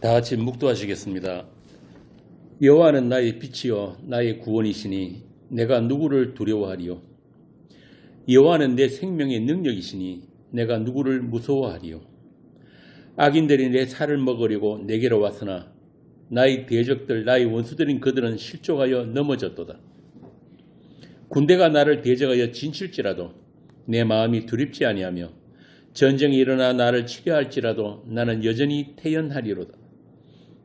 다 같이 묵도하시겠습니다. 여호와는 나의 빛이요 나의 구원이시니 내가 누구를 두려워하리요. 여호와는 내 생명의 능력이시니 내가 누구를 무서워하리요. 악인들이 내 살을 먹으려고 내게로 왔으나 나의 대적들 나의 원수들인 그들은 실족하여 넘어졌도다. 군대가 나를 대적하여 진칠지라도 내 마음이 두렵지 아니하며 전쟁이 일어나 나를 치려 할지라도 나는 여전히 태연하리로다.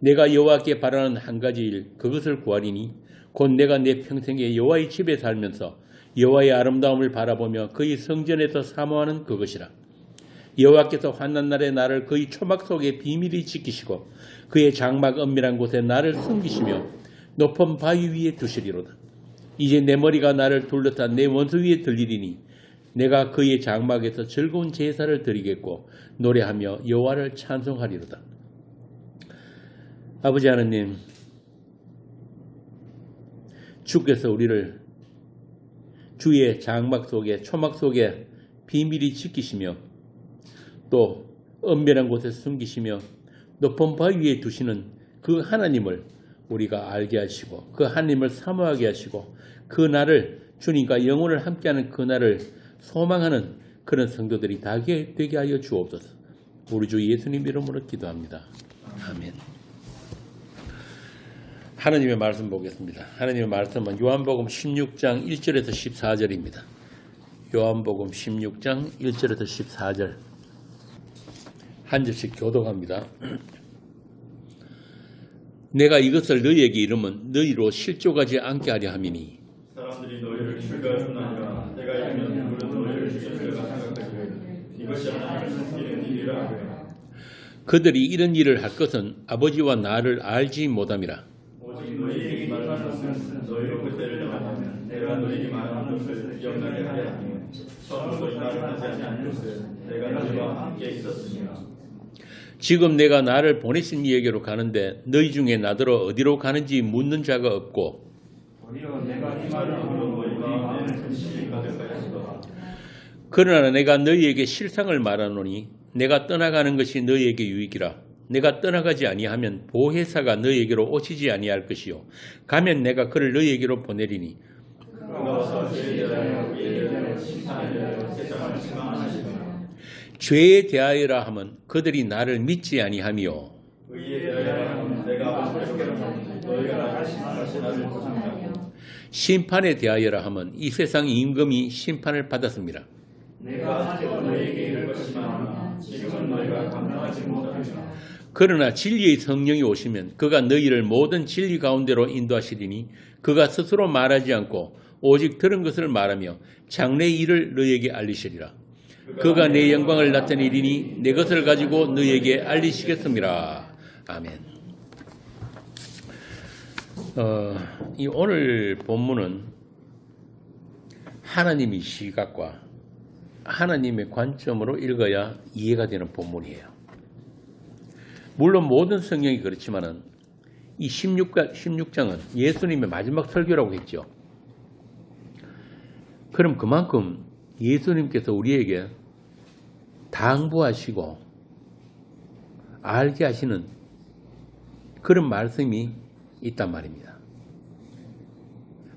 내가 여호와께 바라는 한 가지 일 그것을 구하리니 곧 내가 내 평생에 여호와의 집에 살면서 여호와의 아름다움을 바라보며 그의 성전에서 사모하는 그것이라. 여호와께서 환난 날에 나를 그의 초막 속에 비밀히 지키시고 그의 장막 은밀한 곳에 나를 숨기시며 높은 바위 위에 두시리로다. 이제 내 머리가 나를 둘러싼 내 원수 위에 들리리니 내가 그의 장막에서 즐거운 제사를 드리겠고 노래하며 여호와를 찬송하리로다. 아버지 하나님, 주께서 우리를 주의 장막 속에 초막 속에 비밀히 지키시며 또 은밀한 곳에 숨기시며 높은 바위 위에 두시는 그 하나님을 우리가 알게 하시고 그 하나님을 사모하게 하시고 그 날을 주님과 영원을 함께하는 그 날을 소망하는 그런 성도들이 다 되게 하여 주옵소서. 우리 주 예수님 이름으로 기도합니다. 아멘. 하나님의 말씀 보겠습니다. 하나님의 말씀은 요한복음 16장 1절에서 14절입니다. 요한복음 16장 1절에서 14절 한 절씩 교독합니다. 내가 이것을 너희에게 이르면 너희로 실족하지 않게 하려 함이니 사람들이 너희를 죽여 주나니라. 내가 이르면 누구든 너희를 죽일까 생각하기를 이것이 하나님을 섬기는 일이라 하리라. 그들이 이런 일을 할 것은 아버지와 나를 알지 못함이라. 오직 너희에게 말하는 것은 너희로 그때를 정하면 내가 너희에게 말하는 것을 기억나게 하려 하니 처음부터 나를 하지 않는 것은 내가 너희와 함께 있었으니라. 지금 내가 나를 보내신 이에게로 가는데 너희 중에 나더러 어디로 가는지 묻는 자가 없고 오히려 내가 이 말을 들은 너희가 마음에 근심이 가득하였도다. 그러나 내가 너희에게 실상을 말하노니 내가 떠나가는 것이 너희에게 유익이라. 내가 떠나가지 아니하면 보혜사가 너희에게로 오시지 아니할 것이요 가면 내가 그를 너희에게로 보내리니 그가 와서 죄에 대하여 의에 대하여 심판에 대하여 세상을 책망하시리라. 죄에 대하여라 하면 그들이 나를 믿지 아니하며 의에 대하여 하면 내가 아버지께로 너희가 나를 심판하시 나를 보상하며 심판에 대하여라 하면 이 세상 임금이 심판을 받았습니다. 내가 아직도 너희에게 이를 것이지만 지금은 너희가 감당하지 못하리라. 그러나 진리의 성령이 오시면 그가 너희를 모든 진리 가운데로 인도하시리니 그가 스스로 말하지 않고 오직 들은 것을 말하며 장래의 일을 너희에게 알리시리라. 그가 내 영광을 나타내리니 내 것을 가지고 너희에게 알리시겠습니다. 아멘. 이 오늘 본문은 하나님의 시각과 하나님의 관점으로 읽어야 이해가 되는 본문이에요. 물론 모든 성경이 그렇지만은 이 16장은 예수님의 마지막 설교라고 했죠. 그럼 그만큼 예수님께서 우리에게 당부하시고 알게 하시는 그런 말씀이 있단 말입니다.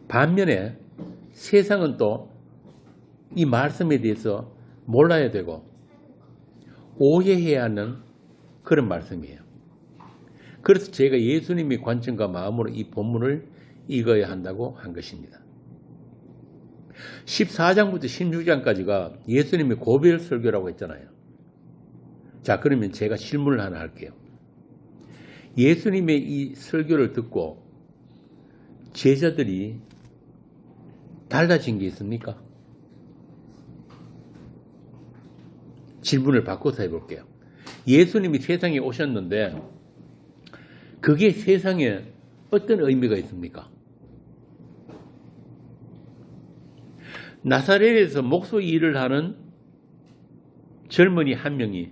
반면에 세상은 또 이 말씀에 대해서 몰라야 되고 오해해야 하는 그런 말씀이에요. 그래서 제가 예수님의 관점과 마음으로 이 본문을 읽어야 한다고 한 것입니다. 14장부터 16장까지가 예수님의 고별 설교라고 했잖아요. 자, 그러면 제가 질문을 하나 할게요. 예수님의 이 설교를 듣고 제자들이 달라진 게 있습니까? 질문을 바꿔서 해볼게요. 예수님이 세상에 오셨는데 그게 세상에 어떤 의미가 있습니까? 나사렛에서 목소 일을 하는 젊은이 한 명이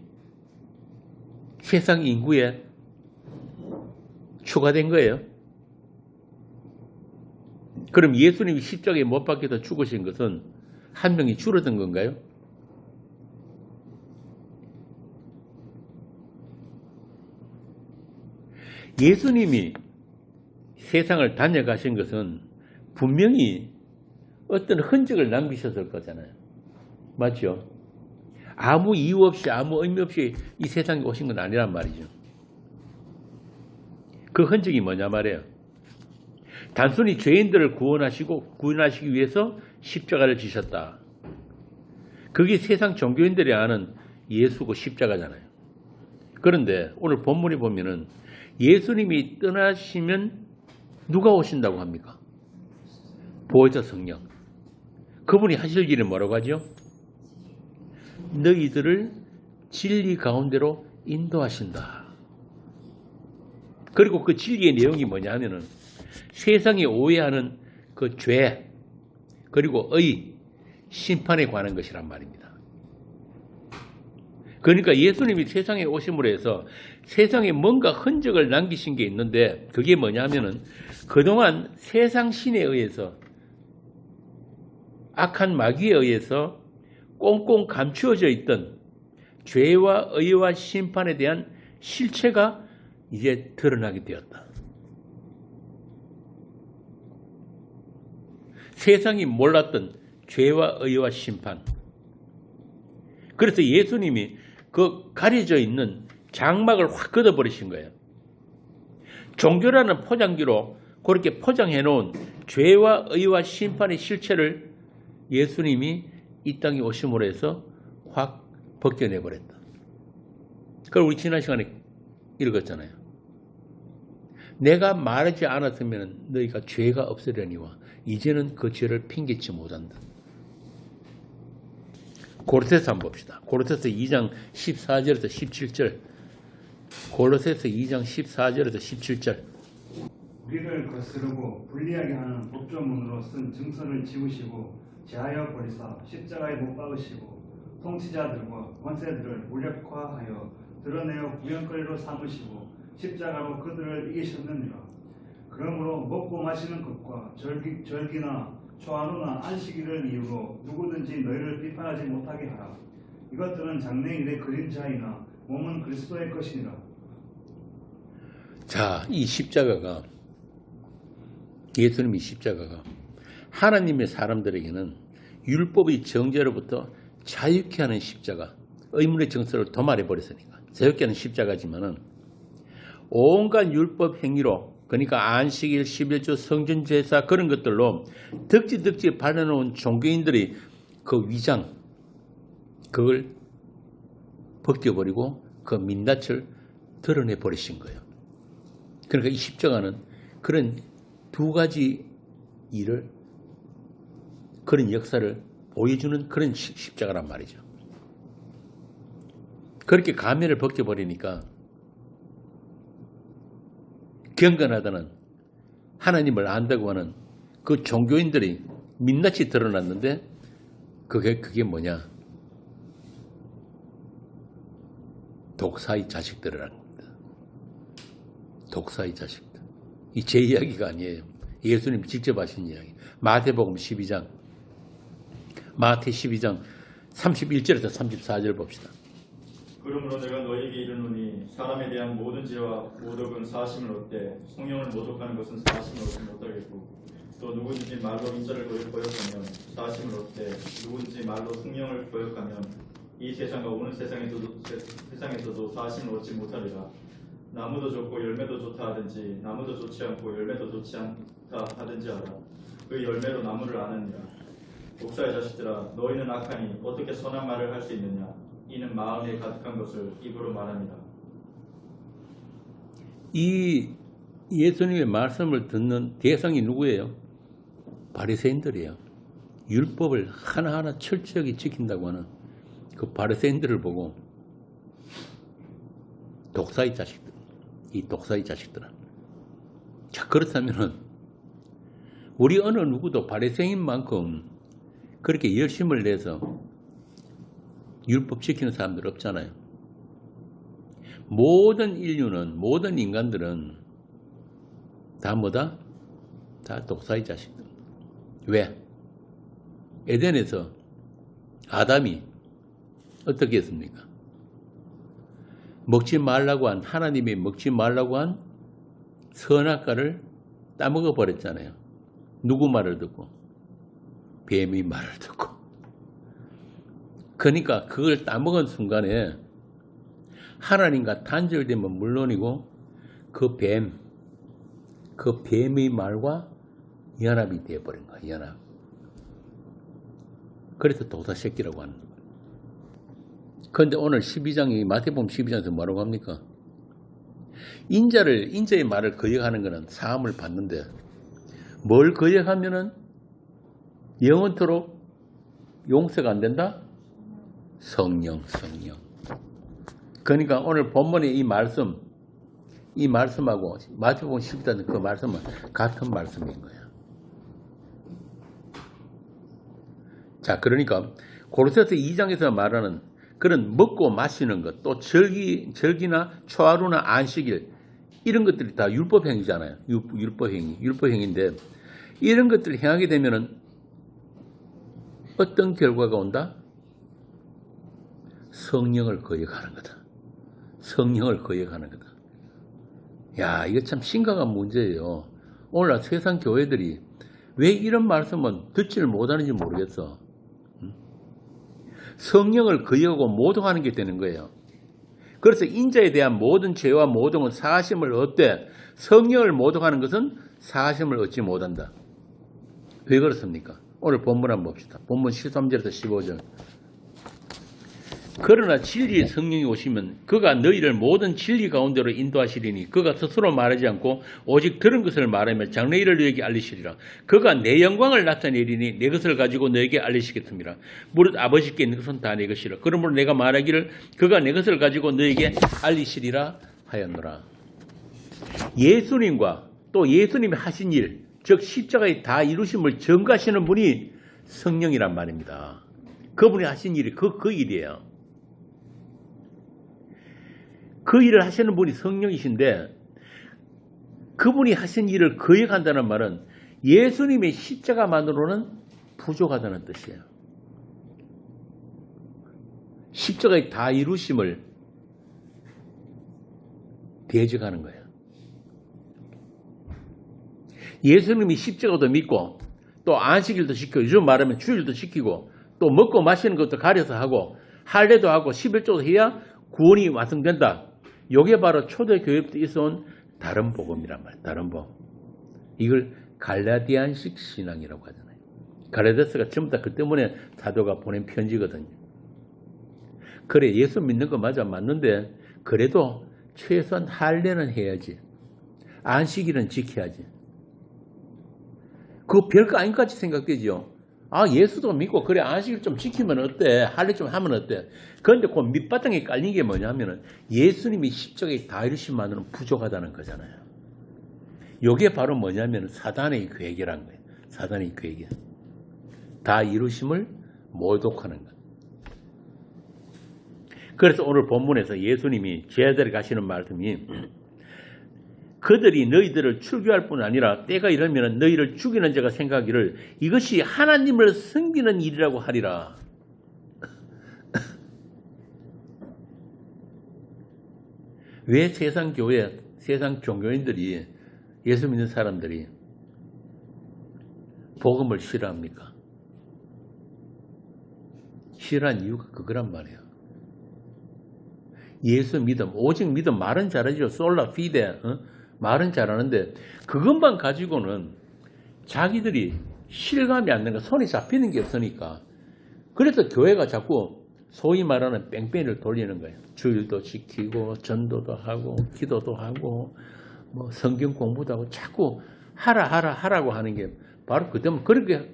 세상 인구에 추가된 거예요. 그럼 예수님이 십자가에 못 박혀서 죽으신 것은 한 명이 줄어든 건가요? 예수님이 세상을 다녀가신 것은 분명히 어떤 흔적을 남기셨을 거잖아요. 맞죠? 아무 이유 없이 아무 의미 없이 이 세상에 오신 건 아니란 말이죠. 그 흔적이 뭐냐 말이에요. 단순히 죄인들을 구원하시기 위해서 십자가를 지셨다. 그게 세상 종교인들이 아는 예수고 십자가잖아요. 그런데 오늘 본문에 보면은 예수님이 떠나시면 누가 오신다고 합니까? 보혜사 성령. 그분이 하실 일은 뭐라고 하죠? 너희들을 진리 가운데로 인도하신다. 그리고 그 진리의 내용이 뭐냐 하면은 세상이 오해하는 그 죄, 그리고 심판에 관한 것이란 말입니다. 그러니까 예수님이 세상에 오심으로 해서 세상에 뭔가 흔적을 남기신 게 있는데 그게 뭐냐면은 그동안 세상 신에 의해서 악한 마귀에 의해서 꽁꽁 감추어져 있던 죄와 의와 심판에 대한 실체가 이제 드러나게 되었다. 세상이 몰랐던 죄와 의와 심판. 그래서 예수님이 그 가려져 있는 장막을 확 걷어버리신 거예요. 종교라는 포장지로 그렇게 포장해 놓은 죄와 의와 심판의 실체를 예수님이 이 땅에 오심으로 해서 확 벗겨내버렸다. 그걸 우리 지난 시간에 읽었잖아요. 내가 말하지 않았으면 너희가 죄가 없으려니와 이제는 그 죄를 핑계치 못한다. 고로새서 한번 봅시다. 고로새서 2장 14절에서 17절. 고로새서 2장 14절에서 17절. 우리를 거스르고 불리하게 하는 법조문으로 쓴 증서를 지우시고 제하여 버리사 십자가에 못 박으시고 통치자들과 권세들을 무력화하여 드러내어 구경거리로 삼으시고 십자가로 그들을 이기셨느니라. 그러므로 먹고 마시는 것과 절기나 초하루나 안식일을 이유로 누구든지 너희를 비판하지 못하게 하라. 이것들은 장래일의 그림자이나 몸은 그리스도의 것이니라. 자, 이 십자가가 예수님의 십자가가 하나님의 사람들에게는 율법의 정죄로부터 자유케 하는 십자가, 의문의 정서를 도말해 버렸으니까 자유케 하는 십자가지만은 온갖 율법 행위로, 그러니까 안식일, 11조, 성전제사 그런 것들로 덕지덕지 발라놓은 종교인들이 그 위장, 그걸 벗겨버리고 그 민낯을 드러내 버리신 거예요. 그러니까 이 십자가는 그런 두 가지 일을, 그런 역사를 보여주는 그런 십자가란 말이죠. 그렇게 가면을 벗겨버리니까 경건하다는, 하나님을 안다고 하는 그 종교인들이 민낯이 드러났는데 그게 뭐냐? 독사의 자식들이라는 겁니다. 독사의 자식들. 이 제 이야기가 아니에요. 예수님이 직접 하신 이야기. 마태복음 12장, 마태 12장 31절에서 34절 봅시다. 그러므로 내가 너희에게 이르노니 사람에 대한 모든 죄와 모독은 사심을 얻되 성령을 모독하는 것은 사심을 얻지 못하겠고 또 누구든지 말로 인자를 거역하면 사심을 얻되 누구든지 말로 성령을 거역하면 이 세상과 오는 세상에서도 사심을 얻지 못하리라. 나무도 좋고 열매도 좋다 하든지 나무도 좋지 않고 열매도 좋지 않다 하든지 하라. 그 열매로 나무를 아느니라. 독사의 자식들아, 너희는 악하니 어떻게 선한 말을 할 수 있느냐? 이는 마음에 가득한 것을 입으로 말합니다. 이 예수님의 말씀을 듣는 대상이 누구예요? 바리새인들이에요. 율법을 하나하나 철저하게 지킨다고 하는 그 바리새인들을 보고 독사의 자식들, 이 독사의 자식들아. 자, 그렇다면은 우리 어느 누구도 바리새인만큼 그렇게 열심을 내서 율법 지키는 사람들 없잖아요. 모든 인류는, 모든 인간들은 다 뭐다? 다 독사의 자식들. 왜? 에덴에서 아담이 어떻게 했습니까? 먹지 말라고 한, 하나님이 먹지 말라고 한 선악과를 따먹어 버렸잖아요. 누구 말을 듣고? 뱀의 말을 듣고. 그러니까 그걸 따먹은 순간에 하나님과 단절되면 물론이고 그 뱀의 말과 연합이 되어버린 거야. 연합. 그래서 도사새끼라고 하는 거예요. 그런데 오늘 12장이 마태복음 12장에서 뭐라고 합니까? 인자의 말을 거역하는 것은 사함을 받는데 뭘 거역하면은 영원토록 용서가 안 된다? 성령. 그러니까 오늘 본문의 이 말씀하고 마태복음 12장 그 말씀은 같은 말씀인 거예요. 자, 그러니까 고린도서 2장에서 말하는 그런 먹고 마시는 것, 또 절기나 초하루나 안식일 이런 것들이 다 율법행위잖아요. 율법행위인데 이런 것들을 행하게 되면은 어떤 결과가 온다? 성령을 거역하는 거다. 성령을 거역하는 거다. 야, 이거 참 심각한 문제예요. 오늘날 세상 교회들이 왜 이런 말씀은 듣지를 못하는지 모르겠어. 성령을 거역하고 모독하는 게 되는 거예요. 그래서 인자에 대한 모든 죄와 모독은 사하심을 얻되 성령을 모독하는 것은 사하심을 얻지 못한다. 왜 그렇습니까? 오늘 본문 한번 봅시다. 본문 13절에서 15절. 그러나 진리의 성령이 오시면 그가 너희를 모든 진리 가운데로 인도하시리니 그가 스스로 말하지 않고 오직 들은 것을 말하며 장래일을 너희에게 알리시리라. 그가 내 영광을 나타내리니 내 것을 가지고 너희에게 알리시겠습니다. 무릇 아버지께 있는 것은 다 내 것이라. 그러므로 내가 말하기를 그가 내 것을 가지고 너희에게 알리시리라 하였노라. 예수님과 또 예수님이 하신 일, 즉 십자가의 다 이루심을 증거하시는 분이 성령이란 말입니다. 그분이 하신 일이 그 일이에요. 그 일을 하시는 분이 성령이신데 그분이 하신 일을 거역한다는 말은 예수님의 십자가만으로는 부족하다는 뜻이에요. 십자가의 다 이루심을 대적하는 거예요. 예수님이 십자가도 믿고 또 안식일도 지키고 요즘 말하면 주일도 지키고 또 먹고 마시는 것도 가려서 하고 할례도 하고 11조도 해야 구원이 완성된다. 이게 바로 초대교회부터 있어온 다른 복음이란 말이에요. 다른 복음. 이걸 갈라디안식 신앙이라고 하잖아요. 갈라디아서가 전부 다 그 때문에 사도가 보낸 편지거든요. 그래, 예수 믿는 거 맞는데 그래도 최소한 할례는 해야지. 안식일은 지켜야지. 그거 별거 아닌 것 같이 생각되죠. 아, 예수도 믿고 그래 안식일 좀 지키면 어때? 할례 좀 하면 어때? 그런데 그 밑바탕에 깔린 게 뭐냐면은 예수님이 십자가에 다 이루심만으로는 부족하다는 거잖아요. 이게 바로 뭐냐면 사단의 계획이란 거예요. 사단의 계획이야. 다 이루심을 모독하는 것. 그래서 오늘 본문에서 예수님이 제자들에게 가시는 말씀이 그들이 너희들을 출교할 뿐 아니라 때가 이르면 너희를 죽이는 자가 생각하기를 이것이 하나님을 섬기는 일이라고 하리라. 왜 세상 교회, 세상 종교인들이 예수 믿는 사람들이 복음을 싫어합니까? 싫어한 이유가 그거란 말이에요. 예수 믿음, 오직 믿음 말은 잘하죠. 솔라 피데 말은 잘하는데 그것만 가지고는 자기들이 실감이 안 되는 거, 손이 잡히는 게 없으니까. 그래서 교회가 자꾸 소위 말하는 뺑뺑이를 돌리는 거예요. 주일도 지키고 전도도 하고 기도도 하고 뭐 성경 공부도 하고 자꾸 하라고 하는 게 바로 그때면 그렇게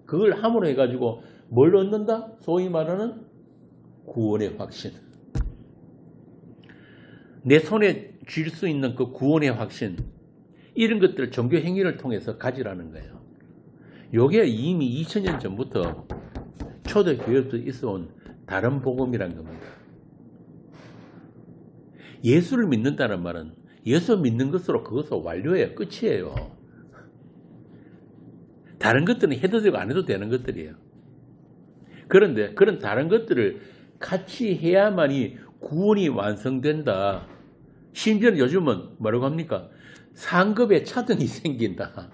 그걸 함으로 해가지고 뭘 얻는다? 소위 말하는 구원의 확신. 내 손에 쥘 수 있는 그 구원의 확신, 이런 것들을 종교 행위를 통해서 가지라는 거예요. 이게 이미 2000년 전부터 초대교회부터 있어온 다른 복음이란 겁니다. 예수를 믿는다는 말은 예수 믿는 것으로 그것을 완료해요. 끝이에요. 다른 것들은 해도 되고 안 해도 되는 것들이에요. 그런데 그런 다른 것들을 같이 해야만이 구원이 완성된다. 심지어는 요즘은 뭐라고 합니까? 상급에 차등이 생긴다.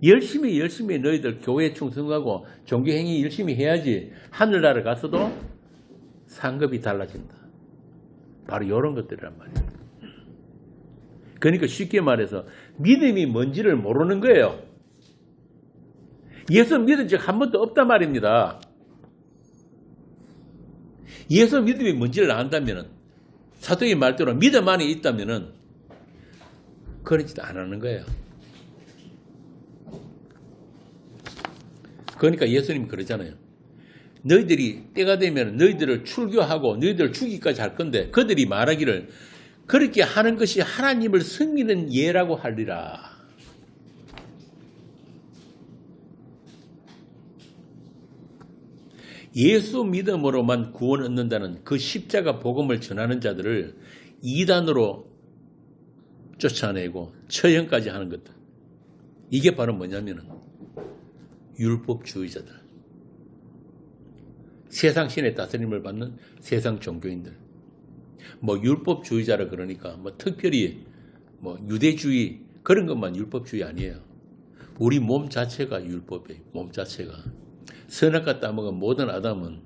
열심히 너희들 교회에 충성하고 종교행위 열심히 해야지 하늘나라 가서도 상급이 달라진다. 바로 이런 것들이란 말이에요. 그러니까 쉽게 말해서 믿음이 뭔지를 모르는 거예요. 예수 믿은 적 한 번도 없단 말입니다. 예수 믿음이 뭔지를 안다면, 사도의 말대로 믿음 안에 있다면 그런 짓 안 하는 거예요. 그러니까 예수님이 그러잖아요. 너희들이 때가 되면 너희들을 출교하고 너희들을 죽이기까지 할 건데, 그들이 말하기를 그렇게 하는 것이 하나님을 섬기는 예라고 하리라. 예수 믿음으로만 구원 얻는다는 그 십자가 복음을 전하는 자들을 이단으로 쫓아내고 처형까지 하는 것들. 이게 바로 뭐냐면은 율법주의자들. 세상 신의 다스림을 받는 세상 종교인들. 뭐 율법주의자라 그러니까 뭐 특별히 뭐 유대주의 그런 것만 율법주의 아니에요. 우리 몸 자체가 율법이에요. 몸 자체가. 선악과 따먹은 모든 아담은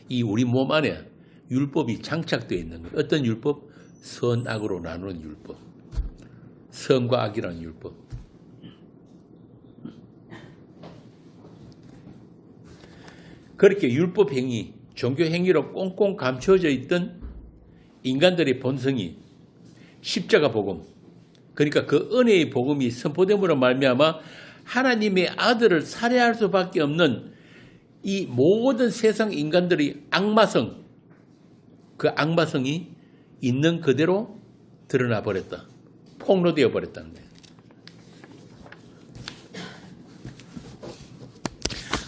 이 우리 몸 안에 율법이 장착되어 있는 거예요. 어떤 율법? 선악으로 나누는 율법. 선과 악이라는 율법. 그렇게 율법 행위, 종교 행위로 꽁꽁 감춰져 있던 인간들의 본성이 십자가 복음, 그러니까 그 은혜의 복음이 선포됨으로 말미암아 하나님의 아들을 살해할 수밖에 없는 이 모든 세상 인간들의 악마성, 그 악마성이 있는 그대로 드러나 버렸다. 폭로되어 버렸다는 거예요.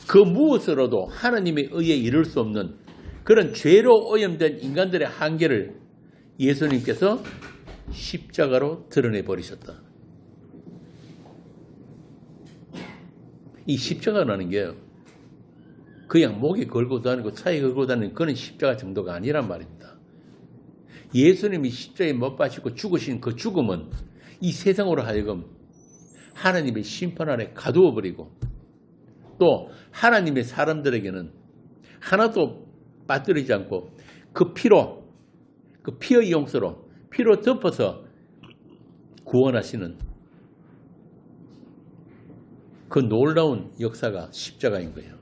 그 무엇으로도 하나님의 의에 이를 수 없는 그런 죄로 오염된 인간들의 한계를 예수님께서 십자가로 드러내 버리셨다. 이 십자가라는 게 그냥 목에 걸고 다니고 차에 걸고 다니는 그런 십자가 정도가 아니란 말입니다. 예수님이 십자가에 못 박히고 죽으신 그 죽음은 이 세상으로 하여금 하나님의 심판 아래 가두어 버리고 또 하나님의 사람들에게는 하나도 빠뜨리지 않고 그 피로, 그 피의 용서로 피로 덮어서 구원하시는 그 놀라운 역사가 십자가인 거예요.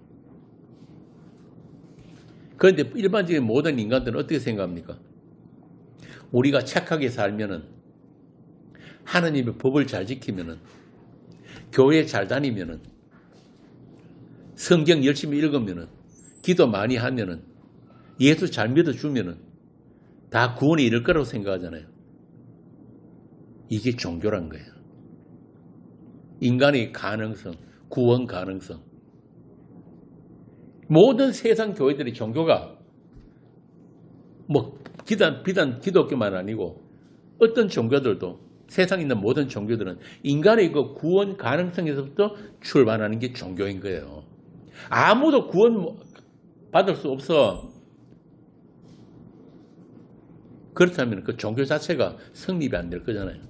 그런데 일반적인 모든 인간들은 어떻게 생각합니까? 우리가 착하게 살면은, 하나님의 법을 잘 지키면은, 교회 잘 다니면은, 성경 열심히 읽으면은, 기도 많이 하면은, 예수 잘 믿어주면은 다 구원에 이를 거라고 생각하잖아요. 이게 종교란 거예요. 인간의 가능성, 구원 가능성. 모든 세상 교회들의 종교가 뭐 비단 기독교만 아니고 어떤 종교들도 세상에 있는 모든 종교들은 인간의 그 구원 가능성에서부터 출발하는 게 종교인 거예요. 아무도 구원 받을 수 없어. 그렇다면 그 종교 자체가 성립이 안 될 거잖아요.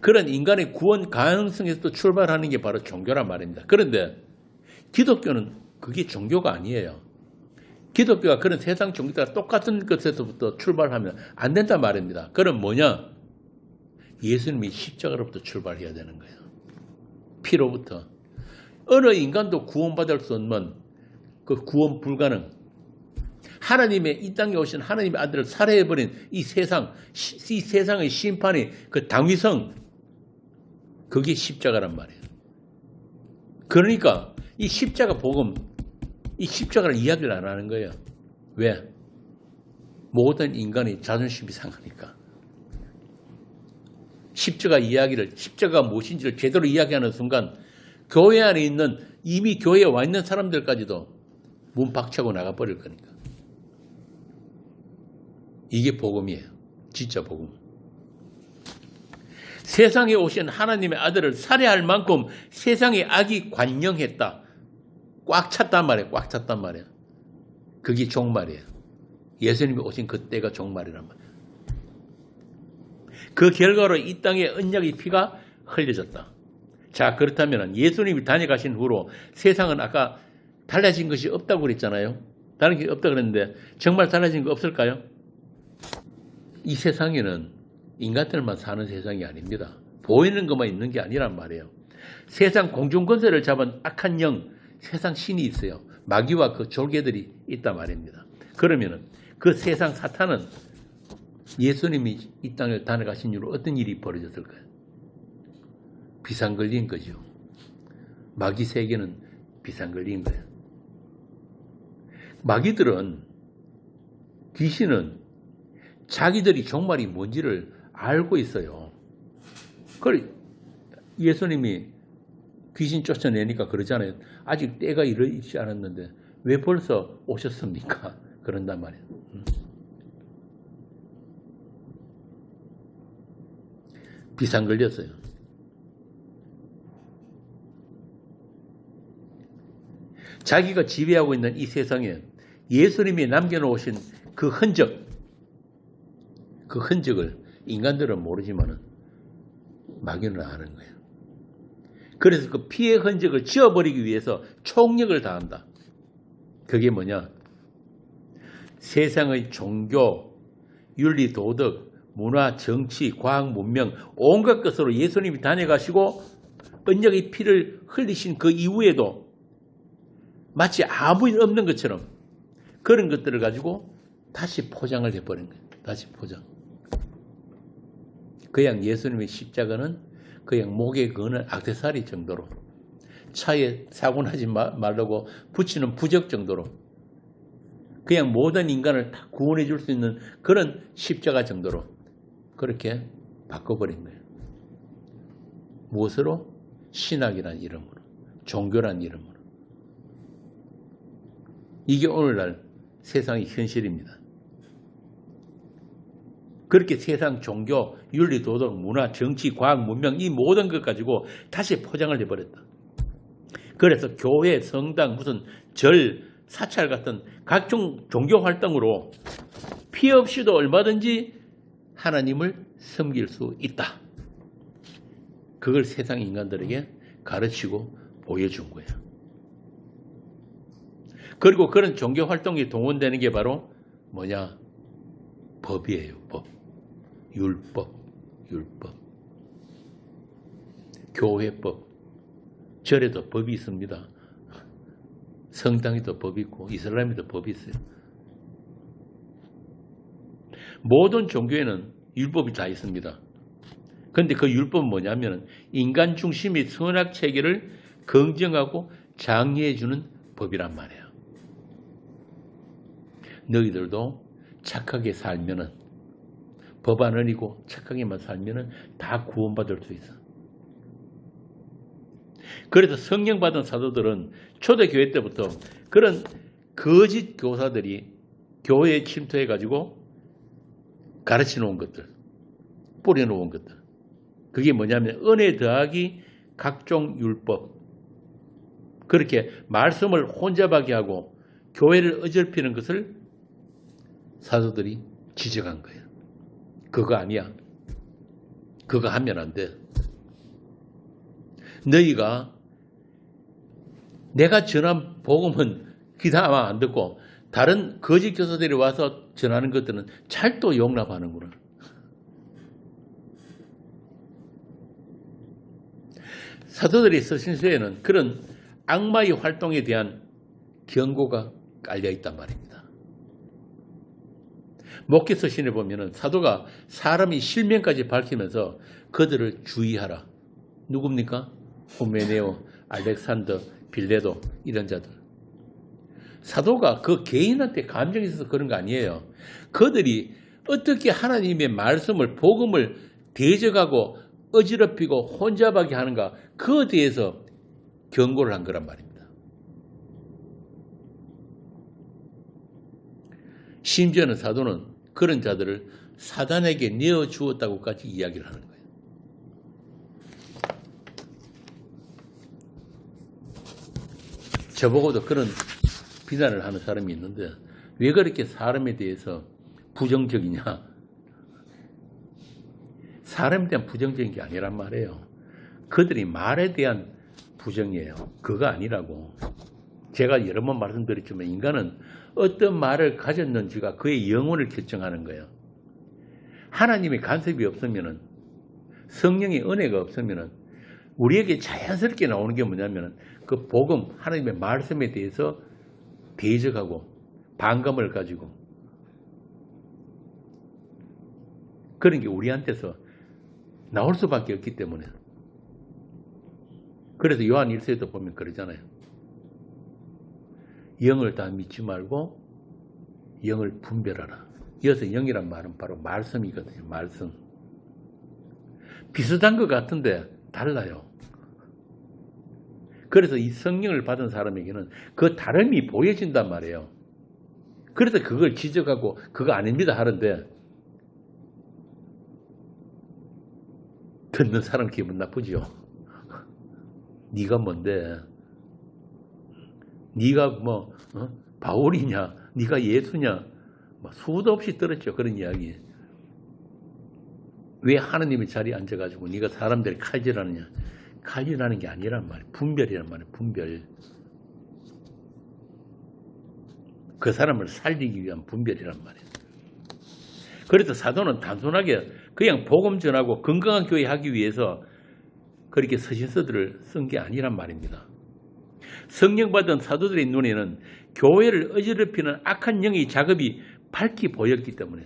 그런 인간의 구원 가능성에서 출발하는 게 바로 종교란 말입니다. 그런데 기독교는 그게 종교가 아니에요. 기독교가 그런 세상 종교와 똑같은 것에서부터 출발하면 안 된단 말입니다. 그럼 뭐냐? 예수님이 십자가로부터 출발해야 되는 거예요. 피로부터. 어느 인간도 구원받을 수 없는 그 구원 불가능. 하나님의 이 땅에 오신 하나님의 아들을 살해해버린 이 세상의 심판의 그 당위성, 그게 십자가란 말이에요. 그러니까 이 십자가 복음, 이 십자가를 이야기를 안 하는 거예요. 왜? 모든 인간의 자존심이 상하니까. 십자가 이야기를, 십자가가 무엇인지를 제대로 이야기하는 순간 교회 안에 있는, 이미 교회에 와 있는 사람들까지도 문 박차고 나가버릴 거니까. 이게 복음이에요. 진짜 복음. 세상에 오신 하나님의 아들을 살해할 만큼 세상의 악이 관영했다. 꽉 찼단 말이에요. 꽉 찼단 말이에요. 그게 종말이에요. 예수님이 오신 그때가 종말이란 말이에요. 그 결과로 이 땅에 언약의 피가 흘려졌다. 자, 그렇다면 예수님이 다녀가신 후로 세상은 아까 달라진 것이 없다고 그랬잖아요. 다른 게 없다고 그랬는데 정말 달라진 거 없을까요? 이 세상에는 인간들만 사는 세상이 아닙니다. 보이는 것만 있는 게 아니란 말이에요. 세상 공중권세를 잡은 악한 영, 세상 신이 있어요. 마귀와 그 졸개들이 있단 말입니다. 그러면 그 세상 사탄은 예수님이 이 땅을 다녀가신 이후로 어떤 일이 벌어졌을까요? 비상걸린 거죠. 마귀 세계는 비상걸린 거예요. 마귀들은, 귀신은 자기들이 종말이 뭔지를 알고 있어요. 그걸 예수님이 귀신 쫓아내니까 그러잖아요. 아직 때가 이르지 않았는데 왜 벌써 오셨습니까? 그런단 말이에요. 비상 걸렸어요. 자기가 지배하고 있는 이 세상에 예수님이 남겨놓으신 그 흔적을 인간들은 모르지만은 마귀는 아는 거예요. 그래서 그 피의 흔적을 지워버리기 위해서 총력을 다한다. 그게 뭐냐? 세상의 종교, 윤리, 도덕, 문화, 정치, 과학, 문명 온갖 것으로 예수님이 다녀가시고 언약의 피를 흘리신 그 이후에도 마치 아무 일 없는 것처럼 그런 것들을 가지고 다시 포장을 해버린 거예요. 다시 포장. 그냥 예수님의 십자가는 그냥 목에 거는 액세서리 정도로, 차에 사고 나지 말라고 붙이는 부적 정도로, 그냥 모든 인간을 다 구원해 줄 수 있는 그런 십자가 정도로 그렇게 바꿔버린 거예요. 무엇으로? 신학이란 이름으로, 종교란 이름으로. 이게 오늘날 세상의 현실입니다. 그렇게 세상 종교, 윤리, 도덕, 문화, 정치, 과학, 문명 이 모든 것 가지고 다시 포장을 해버렸다. 그래서 교회, 성당, 무슨 절, 사찰 같은 각종 종교 활동으로 피 없이도 얼마든지 하나님을 섬길 수 있다. 그걸 세상 인간들에게 가르치고 보여준 거예요. 그리고 그런 종교 활동이 동원되는 게 바로 뭐냐? 법이에요. 법. 율법. 교회법. 절에도 법이 있습니다. 성당에도 법이 있고 이슬람에도 법이 있어요. 모든 종교에는 율법이 다 있습니다. 그런데 그 율법은 뭐냐면 인간 중심의 선악 체계를 긍정하고 장려해 주는 법이란 말이에요. 너희들도 착하게 살면은, 법 안 어기고 착하게만 살면은 다 구원받을 수 있어. 그래서 성령 받은 사도들은 초대교회 때부터 그런 거짓 교사들이 교회에 침투해 가지고 가르쳐 놓은 것들, 뿌려 놓은 것들, 그게 뭐냐면 은혜 더하기 각종 율법, 그렇게 말씀을 혼잡하게 하고 교회를 어설피는 것을 사도들이 지적한 거예요. 그거 아니야. 그거 하면 안 돼. 너희가 내가 전한 복음은 귀담아 안 듣고 다른 거짓 교사들이 와서 전하는 것들은 잘 또 용납하는구나. 사도들이 쓰신 서에는 그런 악마의 활동에 대한 경고가 깔려 있단 말입니다. 목회 서신에 보면은 사도가 사람이 실명까지 밝히면서 그들을 주의하라. 누굽니까? 후메네오, 알렉산더, 빌레도 이런 자들. 사도가 그 개인한테 감정이 있어서 그런 거 아니에요. 그들이 어떻게 하나님의 말씀을, 복음을 대적하고 어지럽히고 혼잡하게 하는가, 그에 대해서 경고를 한 거란 말입니다. 심지어는 사도는 그런 자들을 사단에게 내어주었다고까지 이야기를 하는 거예요. 저보고도 그런 비난을 하는 사람이 있는데 왜 그렇게 사람에 대해서 부정적이냐? 사람에 대한 부정적인 게 아니란 말이에요. 그들이 말에 대한 부정이에요. 그거 아니라고. 제가 여러 번 말씀드렸지만 인간은 어떤 말을 가졌는지가 그의 영혼을 결정하는 거예요. 하나님의 간섭이 없으면은, 성령의 은혜가 없으면은 우리에게 자연스럽게 나오는 게 뭐냐면은 그 복음, 하나님의 말씀에 대해서 대적하고 반감을 가지고 그런 게 우리한테서 나올 수밖에 없기 때문에. 그래서 요한 1서에도 보면 그러잖아요. 영을 다 믿지 말고 영을 분별하라. 이어서 영이란 말은 바로 말씀이거든요. 말씀. 비슷한 것 같은데 달라요. 그래서 이 성령을 받은 사람에게는 그 다름이 보여진단 말이에요. 그래서 그걸 지적하고 그거 아닙니다 하는데 듣는 사람 기분 나쁘죠. 네가 뭔데? 네가 뭐 바울이냐? 네가 예수냐? 수도 없이 들었죠. 그런 이야기. 왜 하느님의 자리에 앉아가지고 네가 사람들이 칼질하느냐? 칼질하는 게 아니란 말이에요. 분별이란 말이에요. 분별. 그 사람을 살리기 위한 분별이란 말이에요. 그래서 사도는 단순하게 그냥 복음 전하고 건강한 교회 하기 위해서 그렇게 서신서들을 쓴 게 아니란 말입니다. 성령 받은 사도들의 눈에는 교회를 어지럽히는 악한 영의 작업이 밝히 보였기 때문에.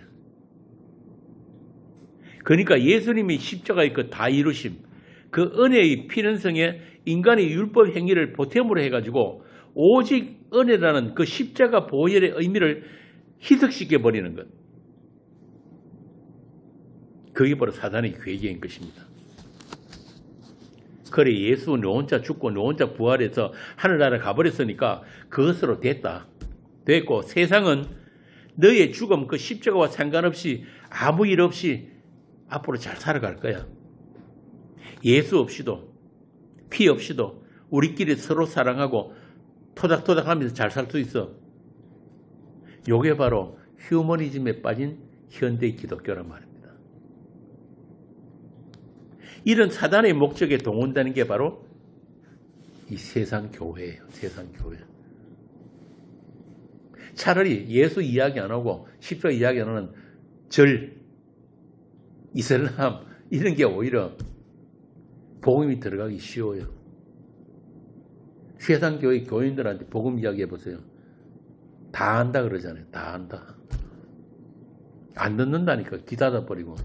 그러니까 예수님이 십자가의 그 다 이루심, 그 은혜의 필연성에 인간의 율법 행위를 보탬으로 해가지고 오직 은혜라는 그 십자가 보혈의 의미를 희석시켜버리는 것. 그게 바로 사단의 괴계인 것입니다. 그래 예수 너 혼자 죽고 너 혼자 부활해서 하늘나라 가버렸으니까 그것으로 됐고 세상은 너의 죽음 그 십자가와 상관없이 아무 일 없이 앞으로 잘 살아갈 거야. 예수 없이도 피 없이도 우리끼리 서로 사랑하고 토닥토닥하면서 잘 살 수 있어. 이게 바로 휴머니즘에 빠진 현대 기독교란 말입니다. 이런 사단의 목적에 동원되는 게 바로 이 세상 교회예요. 세상 교회. 차라리 예수 이야기 안 하고 십자가 이야기 안 하는 절, 이슬람 이런 게 오히려 복음이 들어가기 쉬워요. 세상 교회 교인들한테 복음 이야기 해보세요. 다 안다 그러잖아요. 다 안다. 안 듣는다니까 귀 닫아버리고.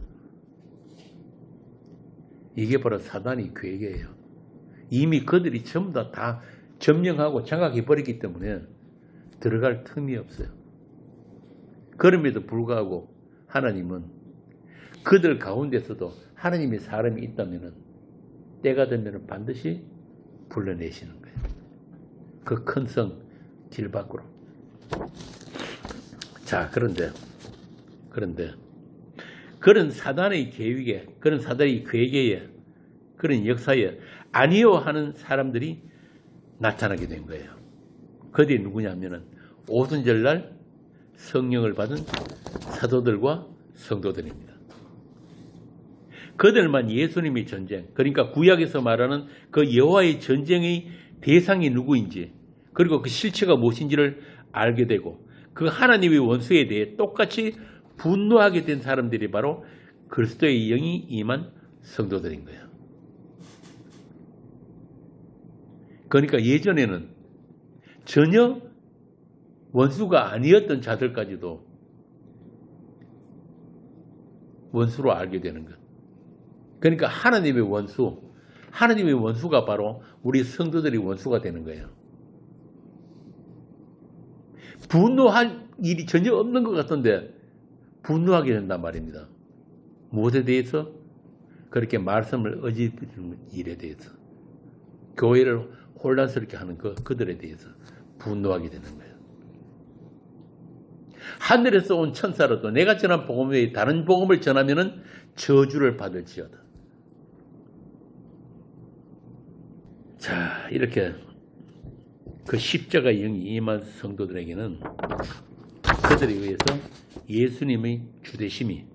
이게 바로 사단의 괴계예요. 이미 그들이 전부 다 점령하고 장악해버렸기 때문에 들어갈 틈이 없어요. 그럼에도 불구하고 하나님은 그들 가운데서도 하나님의 사람이 있다면 때가 되면 반드시 불러내시는 거예요. 그 큰 성 길 밖으로. 자, 그런데 그런 사단의 계획에, 그런 사단의 괴계에, 그런 역사에 아니요 하는 사람들이 나타나게 된 거예요. 그들이 누구냐면은 오순절날 성령을 받은 사도들과 성도들입니다. 그들만 예수님의 전쟁, 그러니까 구약에서 말하는 그 여호와의 전쟁의 대상이 누구인지, 그리고 그 실체가 무엇인지를 알게 되고 그 하나님의 원수에 대해 똑같이 분노하게 된 사람들이 바로 그리스도의 영이 임한 성도들인 거예요. 그러니까 예전에는 전혀 원수가 아니었던 자들까지도 원수로 알게 되는 것. 그러니까 하나님의 원수가 바로 우리 성도들이 원수가 되는 거예요. 분노할 일이 전혀 없는 것 같은데 분노하게 된단 말입니다. 무엇에 대해서? 그렇게 말씀을 어지럽히는 일에 대해서. 교회를 혼란스럽게 하는 그들에 대해서 분노하게 되는 거예요. 하늘에서 온 천사로도 내가 전한 복음 외에 다른 복음을 전하면은 저주를 받을지어다. 자, 이렇게 그 십자가 영이 임한 성도들에게는 그들에 의해서 예수님의 주되심이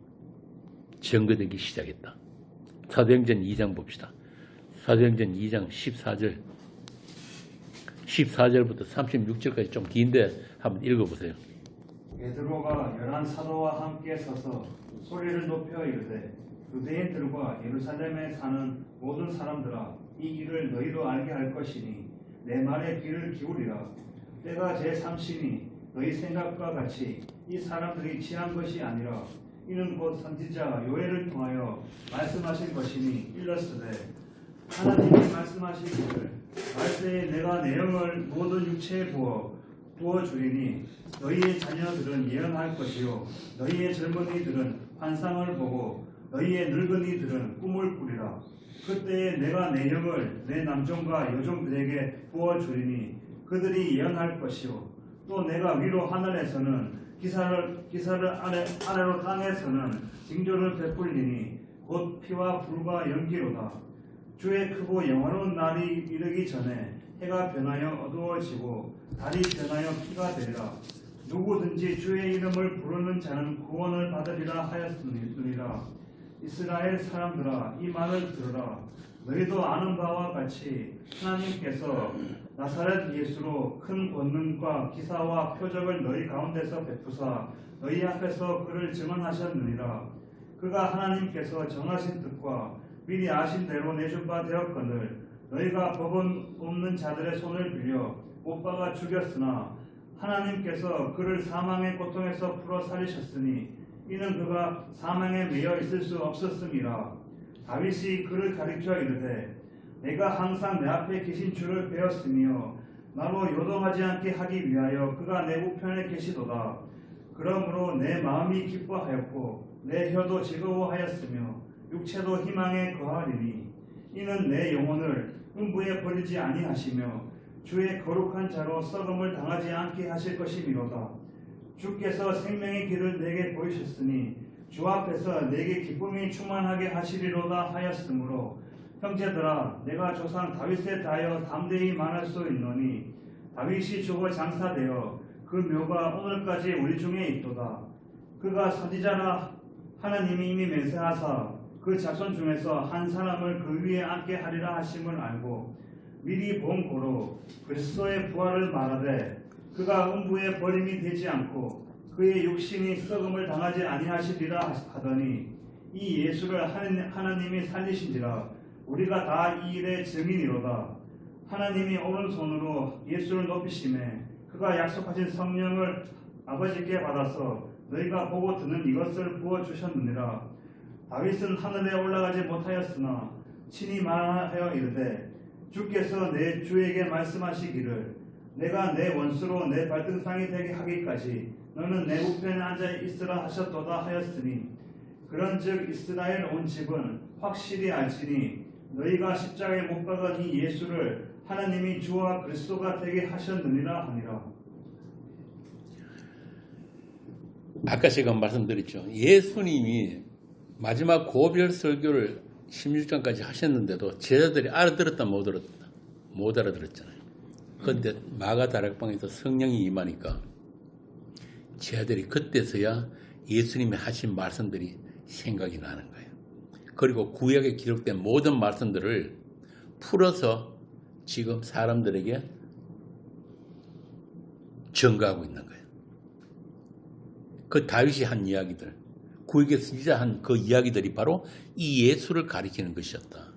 증거되기 시작했다. 사도행전 2장 봅시다. 사도행전 2장 14절부터 36절까지 좀 긴데 한번 읽어보세요. 베드로가 11 사도와 함께 서서 소리를 높여 이르되 유대인들과 예루살렘에 사는 모든 사람들아 이 일을 너희도 알게 할 것이니 내 말에 귀를 기울이라. 때가 제3시니 너희 생각과 같이 이 사람들이 취한 것이 아니라 이는 곧 선지자 요엘을 통하여 말씀하신 것이니 일렀으되 하나님이 말씀하시기를 말세에 내가 내 영을 모든 육체에 부어주리니 너희의 자녀들은 예언할 것이요 너희의 젊은이들은 환상을 보고 너희의 늙은이들은 꿈을 꾸리라. 그때에 내가 내 영을 내 남종과 여종들에게 부어주리니 그들이 예언할 것이요 또 내가 위로 하늘에서는 기사를 아래로 땅에서는 징조를 베풀리니 곧 피와 불과 연기로다. 주의 크고 영화로운 날이 이르기 전에 해가 변하여 어두워지고 달이 변하여 피가 되리라. 누구든지 주의 이름을 부르는 자는 구원을 받으리라 하였으니라. 이스라엘 사람들아 이 말을 들으라. 너희도 아는 바와 같이 하나님께서 나사렛 예수로 큰 권능과 기사와 표적을 너희 가운데서 베푸사 너희 앞에서 그를 증언하셨느니라. 그가 하나님께서 정하신 뜻과 미리 아신 대로 내준 바 되었거늘 너희가 법은 없는 자들의 손을 빌려 못 박아 죽였으나 하나님께서 그를 사망의 고통에서 풀어 살리셨으니 이는 그가 사망에 매여 있을 수 없었음이라. 다윗이 그를 가리켜 이르되 내가 항상 내 앞에 계신 주를 배웠으며 나로 요동하지 않게 하기 위하여 그가 내 우편에 계시도다. 그러므로 내 마음이 기뻐하였고 내 혀도 즐거워하였으며 육체도 희망에 거하리니 이는 내 영혼을 음부에 버리지 아니하시며 주의 거룩한 자로 썩음을 당하지 않게 하실 것이미로다. 주께서 생명의 길을 내게 보이셨으니 주 앞에서 내게 기쁨이 충만하게 하시리로다 하였으므로 형제들아 내가 조상 다윗에 대하여 담대히 말할 수 있노니 다윗이 죽어 장사되어 그 묘가 오늘까지 우리 중에 있도다. 그가 선지자라 하나님이 이미 맹세하사 그 자손 중에서 한 사람을 그 위에 앉게 하리라 하심을 알고 미리 본 고로 그리스도의 부활을 말하되 그가 음부에 버림이 되지 않고 그의 육신이 썩음을 당하지 아니하시리라 하더니 이 예수를 하나님이 살리신지라 우리가 다 이 일의 증인이로다. 하나님이 오른손으로 예수를 높이심에 그가 약속하신 성령을 아버지께 받아서 너희가 보고 듣는 이것을 부어주셨느니라. 다윗은 하늘에 올라가지 못하였으나 친히 말하여 이르되 주께서 내 주에게 말씀하시기를 내가 내 원수로 내 발등상이 되게 하기까지 너는 내 우편에 앉아 있으라 하셨도다 하였으니 그런즉 이스라엘 온 집은 확실히 알지니 너희가 십자가에 못 박은 이 예수를 하나님이 주와 그리스도가 되게 하셨느니라 하니라. 아까 제가 말씀드렸죠. 예수님이 마지막 고별 설교를 16장까지 하셨는데도 제자들이 알아들었다 못 알아들었잖아요. 그런데 마가 다락방에서 성령이 임하니까 제자들이 그때서야 예수님이 하신 말씀들이 생각이 나는 거예요. 그리고 구약에 기록된 모든 말씀들을 풀어서 지금 사람들에게 전가하고 있는 거예요. 그 다윗이 한 이야기들, 구약의 선지자 한 그 이야기들이 바로 이 예수를 가리키는 것이었다.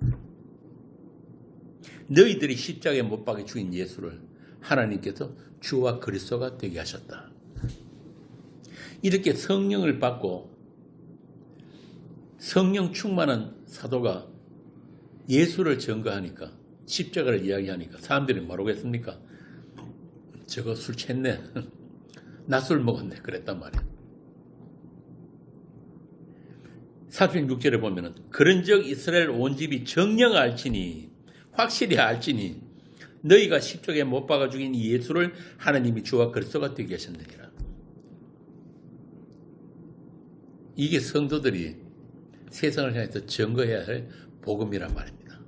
너희들이 십자가에 못 박아 죽인 예수를 하나님께서 주와 그리스도가 되게 하셨다. 이렇게 성령을 받고 성령 충만한 사도가 예수를 전가하니까 십자가를 이야기하니까 사람들이 뭐라겠습니까? 저거 술 챘네. 나 술 먹었네. 그랬단 말이에요. 46절에 보면은 그런즉 이스라엘 온 집이 정녕 알지니 확실히 알지니 너희가 십자가에 못 박아 죽인 이 예수를 하나님이 주와 그리스도가 되게 하셨느니라. 이게 성도들이 세상을 향해서 증거해야 할 복음이란 말입니다.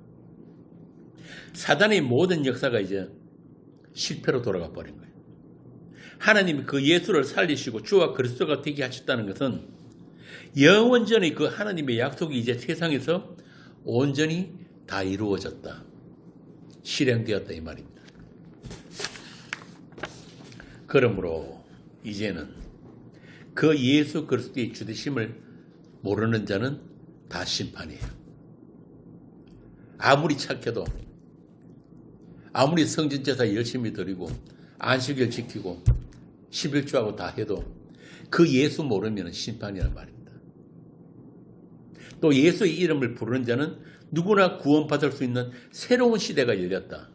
사단의 모든 역사가 이제 실패로 돌아가 버린 거예요. 하나님이 그 예수를 살리시고 주와 그리스도가 되게 하셨다는 것은 영원전의 그 하나님의 약속이 이제 세상에서 온전히 다 이루어졌다. 실행되었다 이 말입니다. 그러므로 이제는 그 예수 그리스도의 주되심을 모르는 자는 다 심판이에요. 아무리 착해도, 아무리 성전제사 열심히 드리고 안식일 지키고 11조하고 다 해도 그 예수 모르면 심판이란 말입니다. 또 예수의 이름을 부르는 자는 누구나 구원받을 수 있는 새로운 시대가 열렸다.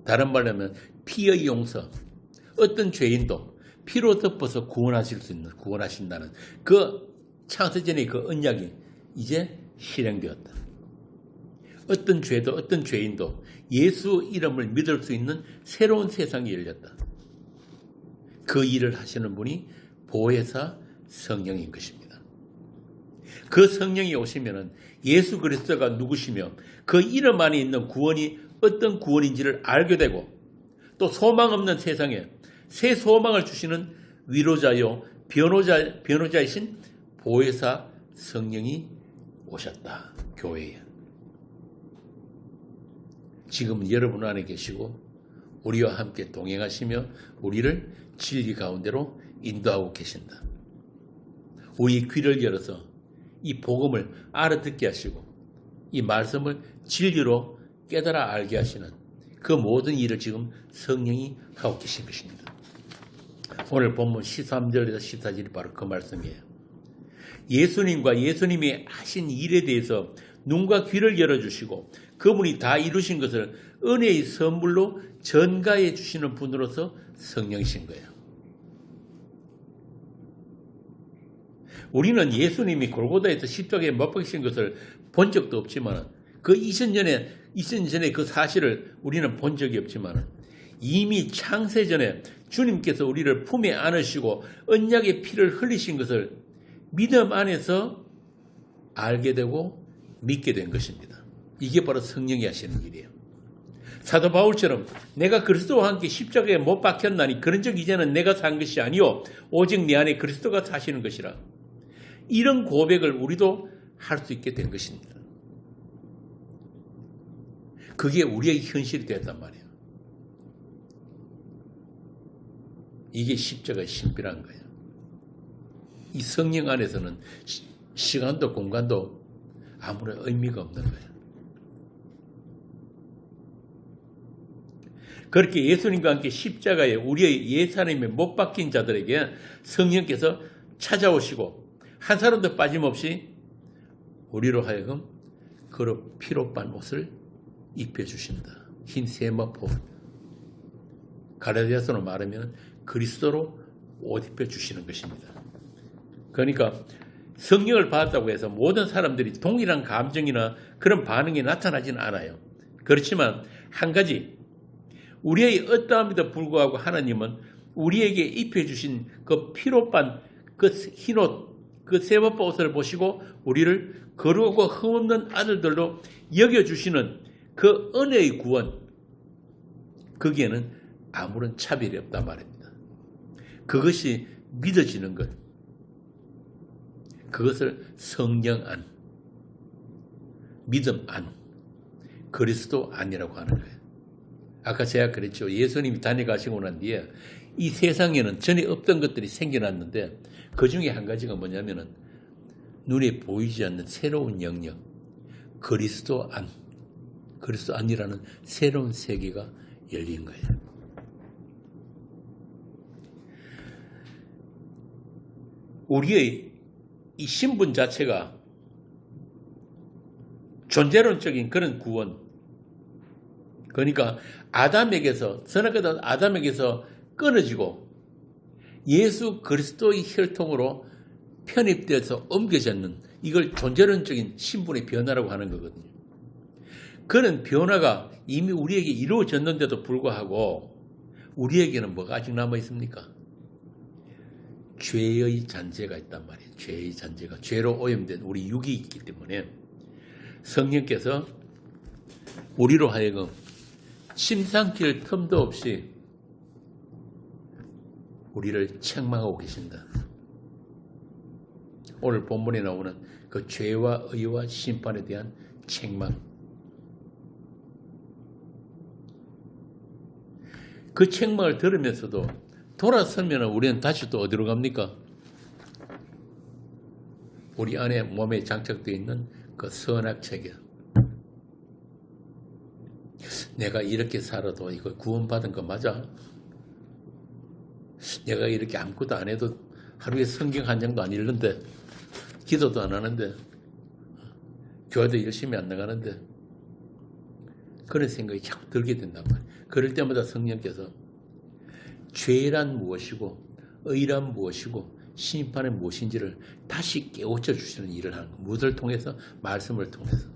다른 말로 하면 피의 용서, 어떤 죄인도 피로 덮어서 구원하신다는 그 창세전의 그 언약이 이제 실행되었다. 어떤 죄도 어떤 죄인도 예수 이름을 믿을 수 있는 새로운 세상이 열렸다. 그 일을 하시는 분이 보혜사 성령인 것입니다. 그 성령이 오시면 예수 그리스도가 누구시며 그 이름 안에 있는 구원이 어떤 구원인지를 알게 되고 또 소망 없는 세상에 새 소망을 주시는 위로자요 변호자이신 보혜사 성령이 오셨다. 교회에. 지금은 여러분 안에 계시고 우리와 함께 동행하시며 우리를 진리 가운데로 인도하고 계신다. 우리 귀를 열어서 이 복음을 알아듣게 하시고 이 말씀을 진리로 깨달아 알게 하시는 그 모든 일을 지금 성령이 하고 계신 것입니다. 오늘 본문 13절에서 14절이 바로 그 말씀이에요. 예수님과 예수님이 하신 일에 대해서 눈과 귀를 열어주시고 그분이 다 이루신 것을 은혜의 선물로 전가해 주시는 분으로서 성령이신 거예요. 우리는 예수님이 골고다에서 십자가에 못 박히신 것을 본 적도 없지만 그 2000년 전에 그 사실을 우리는 본 적이 없지만 이미 창세전에 주님께서 우리를 품에 안으시고 언약의 피를 흘리신 것을 믿음 안에서 알게 되고 믿게 된 것입니다. 이게 바로 성령이 하시는 일이에요. 사도 바울처럼 내가 그리스도와 함께 십자가에 못 박혔나니 그런즉 이제는 내가 산 것이 아니요 오직 내 안에 그리스도가 사시는 것이라. 이런 고백을 우리도 할 수 있게 된 것입니다. 그게 우리의 현실이 됐단 말이에요. 이게 십자가의 신비란 거예요. 이 성령 안에서는 시간도 공간도 아무런 의미가 없는 거예요. 그렇게 예수님과 함께 십자가에 우리의 옛사람에 못 박힌 자들에게 성령께서 찾아오시고 한 사람도 빠짐없이 우리로 하여금 그로 피로 빤 옷을 입혀주신다. 흰 세마포. 갈라디아서로 말하면 그리스도로 옷 입혀주시는 것입니다. 그러니까 성령을 받았다고 해서 모든 사람들이 동일한 감정이나 그런 반응이 나타나지는 않아요. 그렇지만 한 가지, 우리의 어떠함에도 불구하고 하나님은 우리에게 입혀주신 그 피로 빤 그 흰옷, 그 세마포 옷을 보시고 우리를 거룩하고 흠없는 아들들로 여겨주시는 그 은혜의 구원, 거기에는 아무런 차별이 없단 말입니다. 그것이 믿어지는 것, 그것을 성령 안, 믿음 안, 그리스도 안이라고 하는 거예요. 아까 제가 그랬죠. 예수님이 다녀가시고 난 뒤에 이 세상에는 전에 없던 것들이 생겨났는데 그 중에 한 가지가 뭐냐면은 눈에 보이지 않는 새로운 영역, 그리스도 안이라는 새로운 세계가 열린 거예요. 우리의 이 신분 자체가 존재론적인 그런 구원, 그러니까 선악과던 아담에게서 끊어지고 예수 그리스도의 혈통으로 편입되어서 옮겨졌는, 이걸 존재론적인 신분의 변화라고 하는 거거든요. 그런 변화가 이미 우리에게 이루어졌는데도 불구하고 우리에게는 뭐가 아직 남아 있습니까? 죄의 잔재가 있단 말이에요. 죄의 잔재가, 죄로 오염된 우리 육이 있기 때문에 성령께서 우리로 하여금 심상킬 틈도 없이 우리를 책망하고 계신다. 오늘 본문에 나오는 그 죄와 의와 심판에 대한 책망. 그 책망을 들으면서도 돌아서면 우리는 다시 또 어디로 갑니까? 우리 안에 몸에 장착되어 있는 그 선악체계. 내가 이렇게 살아도 이거 구원받은 거 맞아? 내가 이렇게 아무것도 안 해도 하루에 성경 한 장도 안 읽는데, 기도도 안 하는데, 교회도 열심히 안 나가는데, 그런 생각이 자꾸 들게 된단 말이에요. 그럴 때마다 성령께서 죄란 무엇이고 의란 무엇이고 심판은 무엇인지를 다시 깨우쳐 주시는 일을 하는 거예요. 무엇을 통해서? 말씀을 통해서.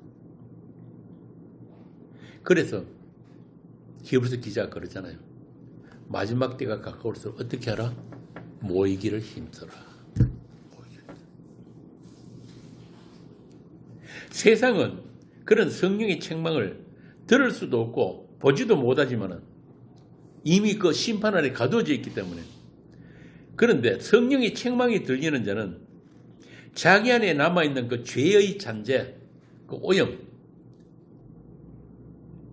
그래서 히브리서 기자가 그러잖아요. 마지막 때가 가까울수록 어떻게 하라? 모이기를 힘써라. 세상은 그런 성령의 책망을 들을 수도 없고 보지도 못하지만 이미 그 심판 아래 가두어져 있기 때문에. 그런데 성령의 책망이 들리는 자는 자기 안에 남아있는 그 죄의 잔재, 그 오염,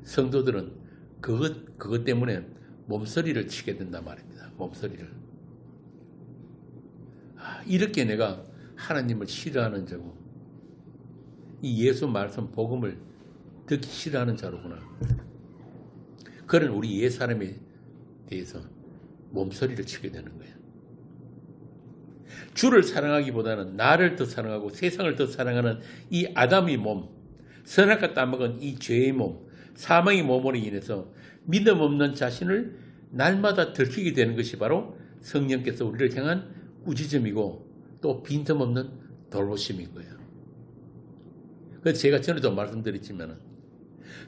성도들은 그것 때문에 몸서리를 치게 된단 말입니다. 몸서리를. 이렇게 내가 하나님을 싫어하는 자고 이 예수 말씀 복음을 듣기 싫어하는 자로구나. 그런 우리 옛사람에 대해서 몸서리를 치게 되는 거예요. 주를 사랑하기보다는 나를 더 사랑하고 세상을 더 사랑하는 이 아담의 몸, 선악과 따먹은 이 죄의 몸, 사망의 몸으로 인해서 믿음 없는 자신을 날마다 들키게 되는 것이 바로 성령께서 우리를 향한 꾸짖음이고 또 빈틈없는 돌보심인 거예요. 그래서 제가 전에도 말씀드렸지만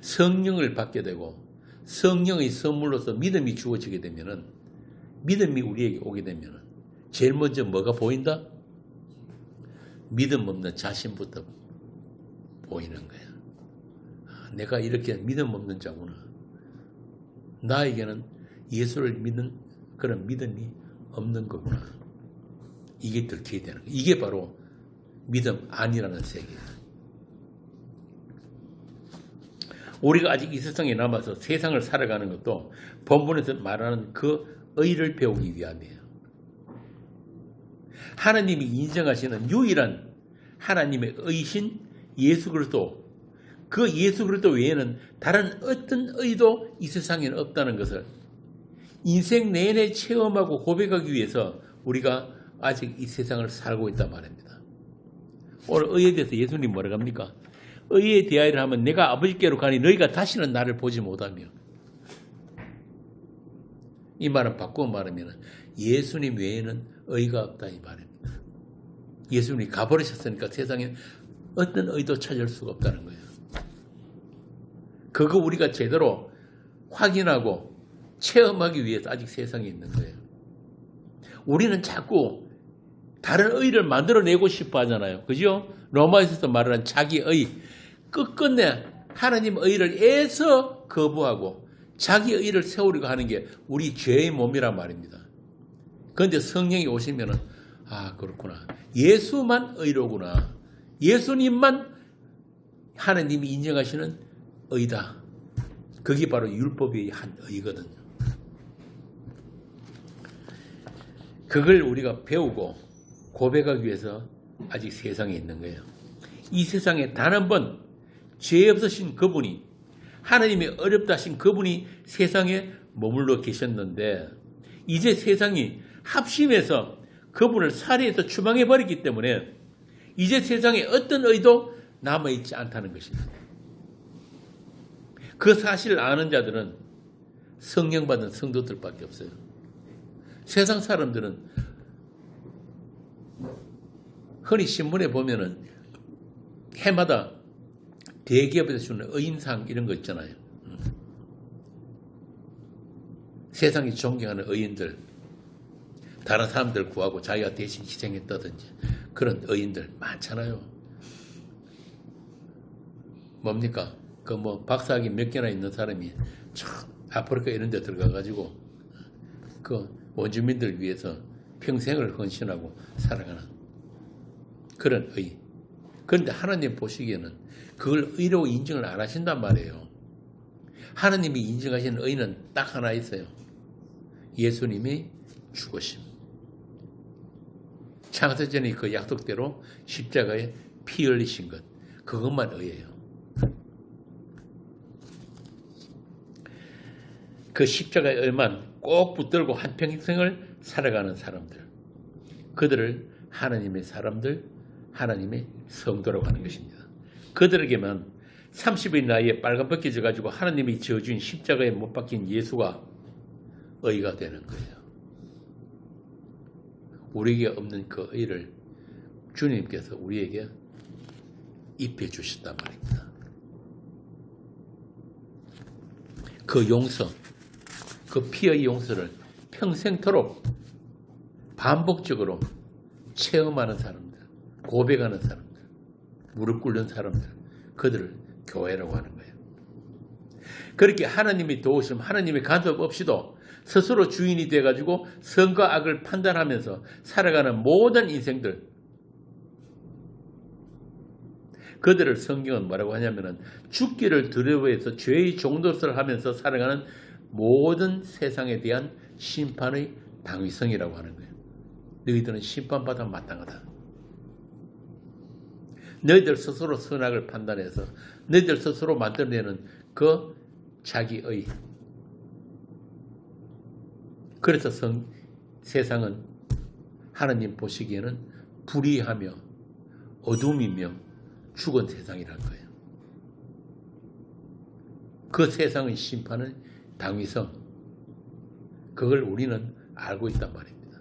성령을 받게 되고 성령의 선물로서 믿음이 주어지게 되면 믿음이 우리에게 오게 되면 제일 먼저 뭐가 보인다? 믿음 없는 자신부터 보이는 거예요. 내가 이렇게 믿음 없는 자구나. 나에게는 예수를 믿는 그런 믿음이 없는 거구나. 이게 들키게 되는 거예요. 이게 바로 믿음 아니라는 세계예요. 우리가 아직 이 세상에 남아서 세상을 살아가는 것도 본문에서 말하는 그 의를 배우기 위함이에요. 하나님이 인정하시는 유일한 하나님의 의신 예수 그리스도, 그 예수 그리스도 외에는 다른 어떤 의도 이 세상에는 없다는 것을 인생 내내 체험하고 고백하기 위해서 우리가 아직 이 세상을 살고 있단 말입니다. 오늘 의에 대해서 예수님 뭐라고 합니까? 의에 대하여를 하면 내가 아버지께로 가니 너희가 다시는 나를 보지 못하며. 이 말은 바꾸어 말하면 예수님 외에는 의가 없다 이 말입니다. 예수님이 가버리셨으니까 세상에 어떤 의도 찾을 수가 없다는 거예요. 그거 우리가 제대로 확인하고 체험하기 위해서 아직 세상에 있는 거예요. 우리는 자꾸 다른 의를 만들어내고 싶어 하잖아요. 그죠? 로마에서 말하는 자기 의. 끝끝내 하나님 의를 애써 거부하고 자기 의를 세우려고 하는 게 우리 죄의 몸이란 말입니다. 그런데 성령이 오시면은 그렇구나. 예수만 의로구나. 예수님만 하나님이 인정하시는 의다. 그게 바로 율법의 한 의거든요. 그걸 우리가 배우고 고백하기 위해서 아직 세상에 있는 거예요. 이 세상에 단 한 번 죄 없으신 그분이 하나님이 어렵다 하신 그분이 세상에 머물러 계셨는데 이제 세상이 합심해서 그분을 살해해서 추방해버렸기 때문에 이제 세상에 어떤 의도 남아있지 않다는 것입니다. 그 사실을 아는 자들은 성령 받은 성도들밖에 없어요. 세상 사람들은 흔히 신문에 보면은 해마다 대기업에서 주는 의인상 이런 거 있잖아요. 세상이 존경하는 의인들, 다른 사람들 구하고 자기가 대신 희생했다든지 그런 의인들 많잖아요. 뭡니까? 그 박사학위 몇 개나 있는 사람이 아프리카 이런 데 들어가가지고 그 원주민들 위해서 평생을 헌신하고 살아가는 그런 의. 그런데 하나님 보시기에는 그걸 의로 인정을 안 하신단 말이에요. 하나님이 인정하시는 의는 딱 하나 있어요. 예수님이 죽으심. 창세전의 그 약속대로 십자가에 피 흘리신 것. 그것만 의예요. 그 십자가의 의만 꼭 붙들고 한평생을 살아가는 사람들. 그들을 하나님의 사람들, 하나님의 성도라고 하는 것입니다. 그들에게만 30의 나이에 빨간벗기 져가지고 하나님이 지어준 십자가에 못 박힌 예수가 의가 되는 거예요. 우리에게 없는 그 의를 주님께서 우리에게 입혀 주셨단 말입니다. 그 용서, 그 피의 용서를 평생토록 반복적으로 체험하는 사람들, 고백하는 사람들, 무릎 꿇는 사람들, 그들을 교회라고 하는 거예요. 그렇게 하나님이 도우심, 하나님의 간섭 없이도 스스로 주인이 돼가지고 선과 악을 판단하면서 살아가는 모든 인생들, 그들을 성경은 뭐라고 하냐면은 죽기를 두려워해서 죄의 종노릇을 하면서 살아가는 모든 세상에 대한 심판의 당위성이라고 하는 거예요. 너희들은 심판받아 마땅하다. 너희들 스스로 선악을 판단해서 너희들 스스로 만들어내는 그 자기의. 그래서 세상은 하나님 보시기에는 불의하며 어둠이며 죽은 세상이라는 거예요. 그 세상의 심판은 당위성. 그걸 우리는 알고 있단 말입니다.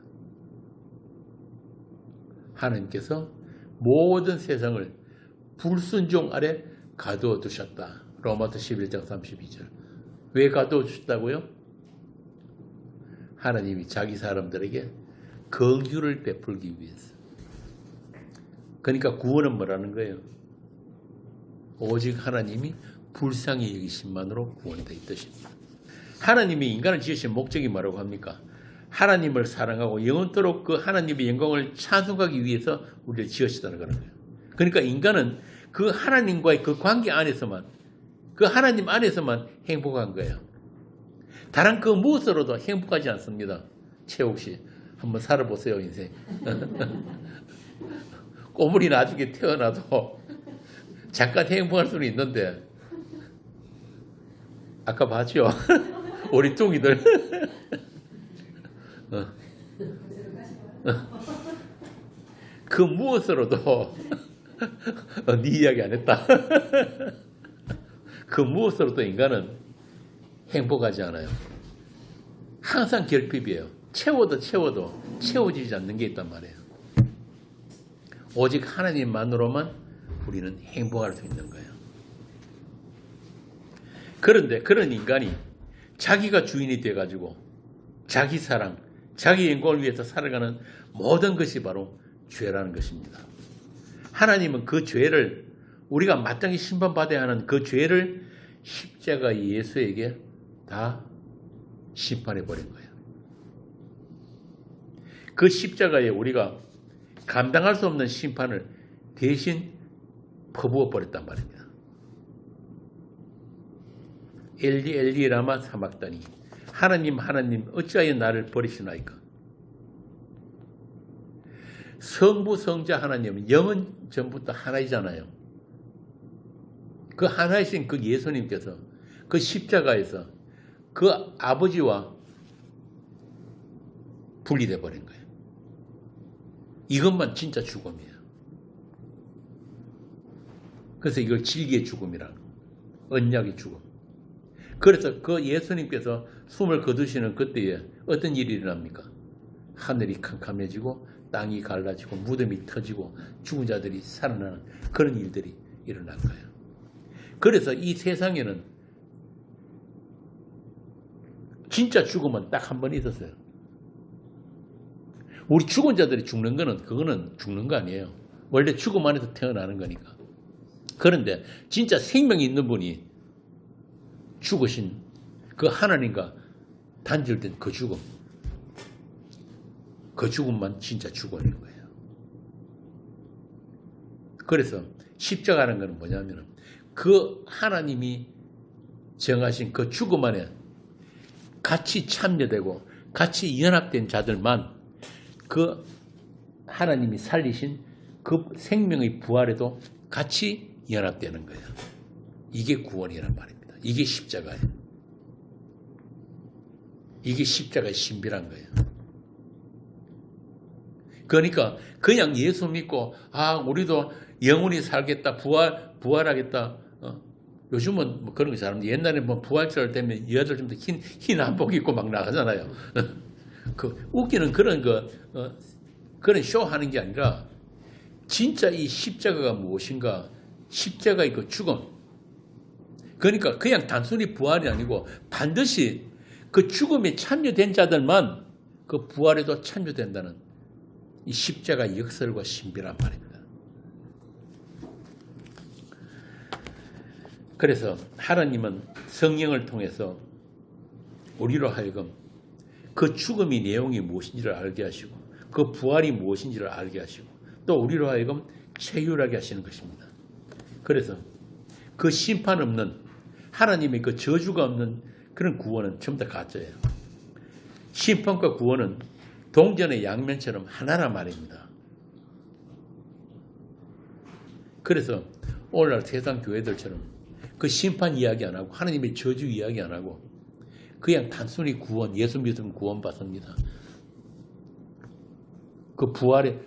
하나님께서 모든 세상을 불순종 아래 가두어 두셨다. 로마서 11장 32절. 왜 가두어 두셨다고요? 하나님이 자기 사람들에게 긍휼을 베풀기 위해서. 그러니까 구원은 뭐라는 거예요? 오직 하나님이 불쌍히 여기심만으로 구원이 다 이 뜻입니다. 하나님이 인간을 지으신 목적이 뭐라고 합니까? 하나님을 사랑하고 영원토록 그 하나님의 영광을 찬송하기 위해서 우리를 지으시다는 거예요. 그러니까 인간은 그 하나님과의 그 관계 안에서만, 그 하나님 안에서만 행복한 거예요. 다른 그 무엇으로도 행복하지 않습니다. 최욱 씨, 한번 살아보세요, 인생. 꼬물이 나중에 태어나도 잠깐 행복할 수는 있는데, 아까 봤죠? 우리 뚱이들. 그 무엇으로도 네 이야기 안 했다. 그 무엇으로도 인간은 행복하지 않아요. 항상 결핍이에요. 채워도 채워지지 않는 게 있단 말이에요. 오직 하나님만으로만 우리는 행복할 수 있는 거예요. 그런데 그런 인간이 자기가 주인이 돼가지고 자기 사랑, 자기 영광을 위해서 살아가는 모든 것이 바로 죄라는 것입니다. 하나님은 그 죄를, 우리가 마땅히 심판받아야 하는 그 죄를 십자가 예수에게 다 심판해버린 거예요. 그 십자가에 우리가 감당할 수 없는 심판을 대신 퍼부어버렸단 말입니다. 엘리 엘리 라마 사막다니, 하나님 하나님 어찌하여 나를 버리시나이까. 성부 성자 하나님은 영은 전부 다 하나이잖아요. 그 하나이신 그 예수님께서 그 십자가에서 그 아버지와 분리돼 버린 거예요. 이것만 진짜 죽음이에요. 그래서 이걸 진리의 죽음이라는 거예요. 언약의 죽음. 그래서 그 예수님께서 숨을 거두시는 그때에 어떤 일이 일어납니까? 하늘이 캄캄해지고 땅이 갈라지고 무덤이 터지고 죽은 자들이 살아나는 그런 일들이 일어난 거예요. 그래서 이 세상에는 진짜 죽음은 딱 한 번 있었어요. 우리 죽은 자들이 죽는 거는, 그거는 죽는 거 아니에요. 원래 죽음 안에서 태어나는 거니까. 그런데 진짜 생명이 있는 분이 죽으신 그 하나님과 단절된 그 죽음, 그 죽음만 진짜 죽음인 거예요. 그래서 십자가라는 것은 뭐냐면 그 하나님이 정하신 그 죽음 안에 같이 참여되고 같이 연합된 자들만 그 하나님이 살리신 그 생명의 부활에도 같이 연합되는 거예요. 이게 구원이란 말입니다. 이게 십자가예요. 이게 십자가의 신비란 거예요. 그러니까 그냥 예수 믿고 우리도 영원히 살겠다, 부활하겠다. 요즘은 뭐 그런 거 잘합니다. 옛날에 뭐 부활절 되면 여자들 좀 더 흰 한복 입고 막 나가잖아요. 그 웃기는 그런 쇼 하는 게 아니라 진짜 이 십자가가 무엇인가, 십자가의 그 죽음. 그러니까 그냥 단순히 부활이 아니고 반드시 그 죽음에 참여된 자들만 그 부활에도 참여된다는 이 십자가의 역설과 신비란 말입니다. 그래서 하나님은 성령을 통해서 우리로 하여금 그 죽음의 내용이 무엇인지를 알게 하시고 그 부활이 무엇인지를 알게 하시고 또 우리로 하여금 체휼하게 하시는 것입니다. 그래서 그 심판 없는 하나님의 그 저주가 없는 그런 구원은 전부 다 가짜예요. 심판과 구원은 동전의 양면처럼 하나란 말입니다. 그래서 오늘날 세상 교회들처럼 그 심판 이야기 안 하고 하나님의 저주 이야기 안 하고 그냥 단순히 구원, 예수 믿으면 구원 받습니다. 그 부활에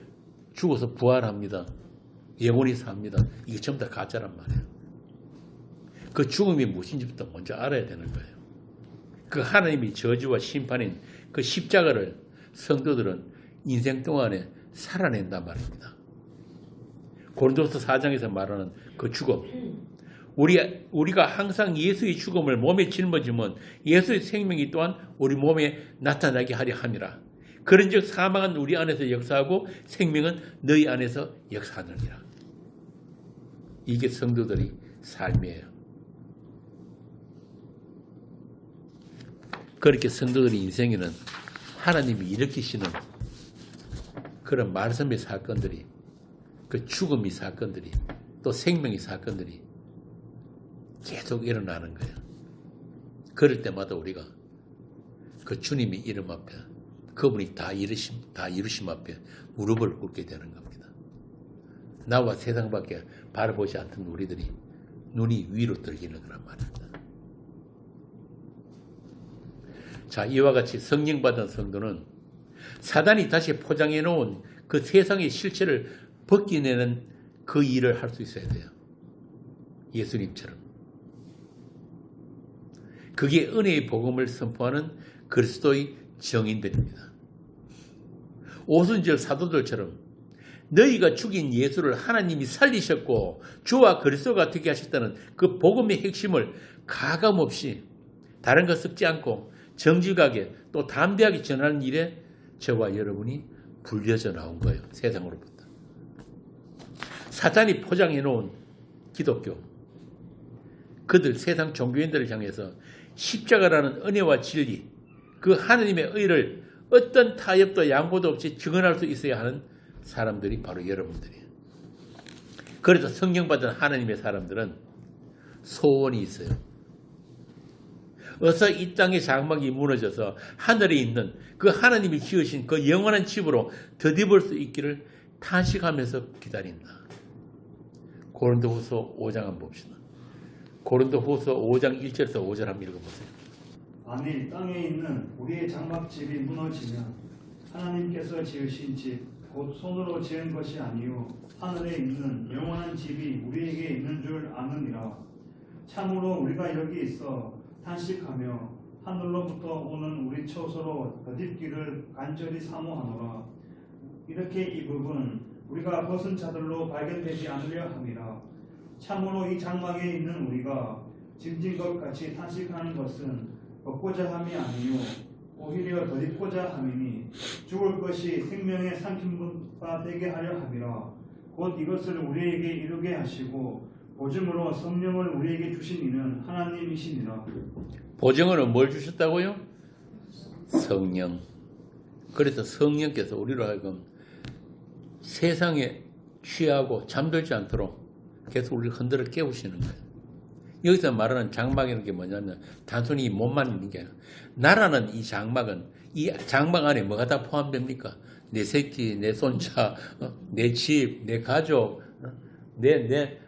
죽어서 부활합니다. 영원히 삽니다. 이게 전부 다 가짜란 말이에요. 그 죽음이 무엇인지부터 먼저 알아야 되는 거예요. 그 하나님의 저주와 심판인 그 십자가를 성도들은 인생 동안에 살아낸단 말입니다. 고린도서 4장에서 말하는 그 죽음. 우리가 항상 예수의 죽음을 몸에 짊어지면 예수의 생명이 또한 우리 몸에 나타나게 하려 함이라. 그런즉 사망은 우리 안에서 역사하고 생명은 너희 안에서 역사하느니라. 이게 성도들의 삶이에요. 그렇게 성도들의 인생에는 하나님이 일으키시는 그런 말씀의 사건들이, 그 죽음의 사건들이, 또 생명의 사건들이 계속 일어나는 거예요. 그럴 때마다 우리가 그 주님의 이름 앞에, 그분이 다 이루심 앞에 무릎을 꿇게 되는 겁니다. 나와 세상밖에 바라보지 않던 우리들이 눈이 위로 들리는 거란 말입니다. 자, 이와 같이 성령 받은 성도는 사단이 다시 포장해 놓은 그 세상의 실체를 벗겨내는 그 일을 할 수 있어야 돼요. 예수님처럼. 그게 은혜의 복음을 선포하는 그리스도의 정인들입니다. 오순절 사도들처럼 너희가 죽인 예수를 하나님이 살리셨고 주와 그리스도가 되게 하셨다는 그 복음의 핵심을 가감없이 다른 것 섞지 않고 정직하게 또 담대하게 전하는 일에 저와 여러분이 불려져 나온 거예요. 세상으로부터. 사탄이 포장해 놓은 기독교, 그들 세상 종교인들을 향해서 십자가라는 은혜와 진리, 그 하나님의 의를 어떤 타협도 양보도 없이 증언할 수 있어야 하는 사람들이 바로 여러분들이에요. 그래서 성령 받은 하나님의 사람들은 소원이 있어요. 어서 이 땅의 장막이 무너져서 하늘에 있는 그 하나님이 지으신 그 영원한 집으로 드디볼 수 있기를 탄식하면서 기다린다. 고린도후서 5장 한번 봅시다. 고린도후서 5장 1절에서 5절 한번 읽어보세요. 만일 땅에 있는 우리의 장막집이 무너지면 하나님께서 지으신 집 곧 손으로 지은 것이 아니요 하늘에 있는 영원한 집이 우리에게 있는 줄 아느니라. 참으로 우리가 여기 있어 탄식하며 하늘로부터 오는 우리 처소로 더딥기를 간절히 사모하노라. 이렇게 이 법은 우리가 벗은 자들로 발견되지 않으려 함이라. 참으로 이 장막에 있는 우리가 짐진 것 같이 탄식하는 것은 벗고자 함이 아니요 오히려 더입고자 함이니 죽을 것이 생명의 삼킨바 되게 하려 함이라. 곧 이것을 우리에게 이루게 하시고 보증으로 성령을 우리에게 주신 이는 하나님이시니라. 보증으로 뭘 주셨다고요? 성령. 그래서 성령께서 우리로 하여금 세상에 취하고 잠들지 않도록 계속 우리를 흔들어 깨우시는 거예요. 여기서 말하는 장막이라는 게 뭐냐면 단순히 몸만 있는 게 아니라 나라는 이 장막 안에 뭐가 다 포함됩니까? 내 새끼, 내 손자, 내 집, 내 가족, 내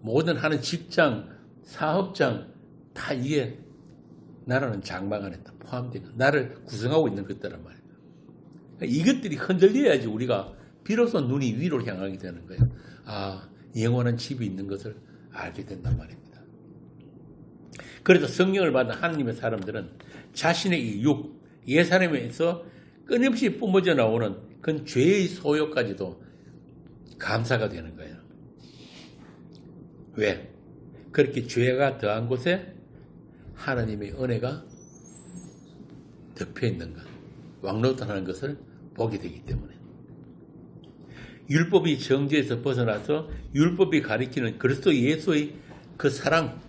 모든 하는 직장, 사업장 다 이게 나라는 장막 안에 다 포함되는 나를 구성하고 있는 것들란 말이에요. 이것들이 흔들려야지 우리가 비로소 눈이 위로 향하게 되는 거예요. 아, 영원한 집이 있는 것을 알게 된단 말입니다. 그래서 성령을 받은 하나님의 사람들은 자신의 이 옛사람에서 끊임없이 뿜어져 나오는 그 죄의 소욕까지도 감사가 되는 거예요. 왜? 그렇게 죄가 더한 곳에 하나님의 은혜가 덮여 있는 것, 왕노릇하는 것을 보게 되기 때문에. 율법이 정죄에서 벗어나서 율법이 가리키는 그리스도 예수의 그 사랑,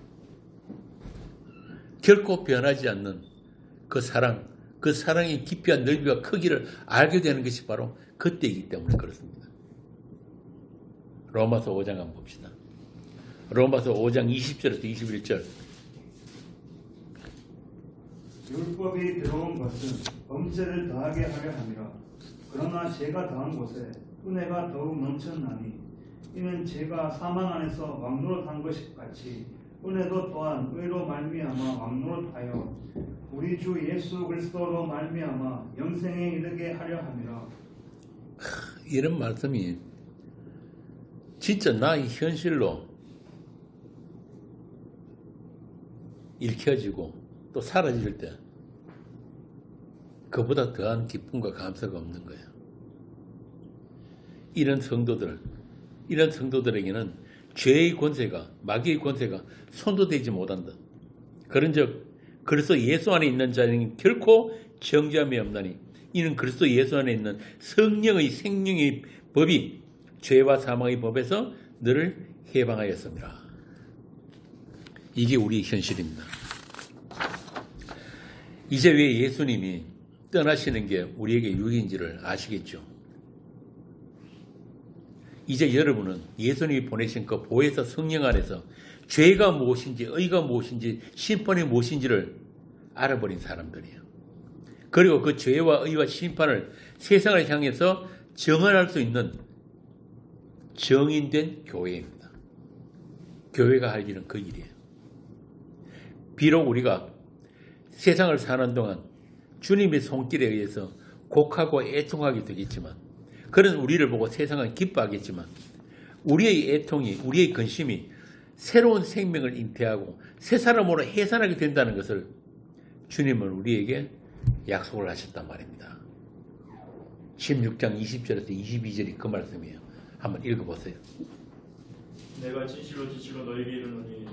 결코 변하지 않는 그 사랑, 그 사랑의 깊이와 넓이와 크기를 알게 되는 것이 바로 그때이기 때문에 그렇습니다. 로마서 5장 한번 봅시다. 로마서 5장 20절에서 21절. 율법이 들어온 것은 범죄를 더하게 하려 함이라. 그러나 죄가 더한 곳에 은혜가 더욱 넘쳤나니 이는 죄가 사망 안에서 왕노릇한 것이 같이 은혜도 또한 의로 말미암아 왕노릇하여 우리 주 예수 그리스도로 말미암아 영생에 이르게 하려 함이라. 이런 말씀이 진짜 나의 현실로 읽혀지고 또 사라질 때 그보다 더한 기쁨과 감사가 없는 거예요. 이런 성도들에게는 죄의 권세가, 마귀의 권세가 손도 대지 못한다. 그런즉 그리스도 예수 안에 있는 자는 결코 정죄함이 없나니 이는 그리스도 예수 안에 있는 성령의 생명의 법이 죄와 사망의 법에서 너를 해방하였습니다. 이게 우리의 현실입니다. 이제 왜 예수님이 떠나시는 게 우리에게 유익인지를 아시겠죠? 이제 여러분은 예수님이 보내신 그 보혜사 성령 안에서 죄가 무엇인지 의가 무엇인지 심판이 무엇인지를 알아버린 사람들이에요. 그리고 그 죄와 의와 심판을 세상을 향해서 정언할 수 있는 정인된 교회입니다. 교회가 할 일은 그 일이에요. 비록 우리가 세상을 사는 동안 주님의 손길에 의해서 곡하고 애통하게 되겠지만, 그런 우리를 보고 세상은 기뻐하겠지만, 우리의 애통이, 우리의 근심이 새로운 생명을 잉태하고 새 사람으로 해산하게 된다는 것을 주님은 우리에게 약속을 하셨단 말입니다. 16장 20절에서 22절이 그 말씀이에요. 한번 읽어보세요. 내가 진실로 너에게 이르노니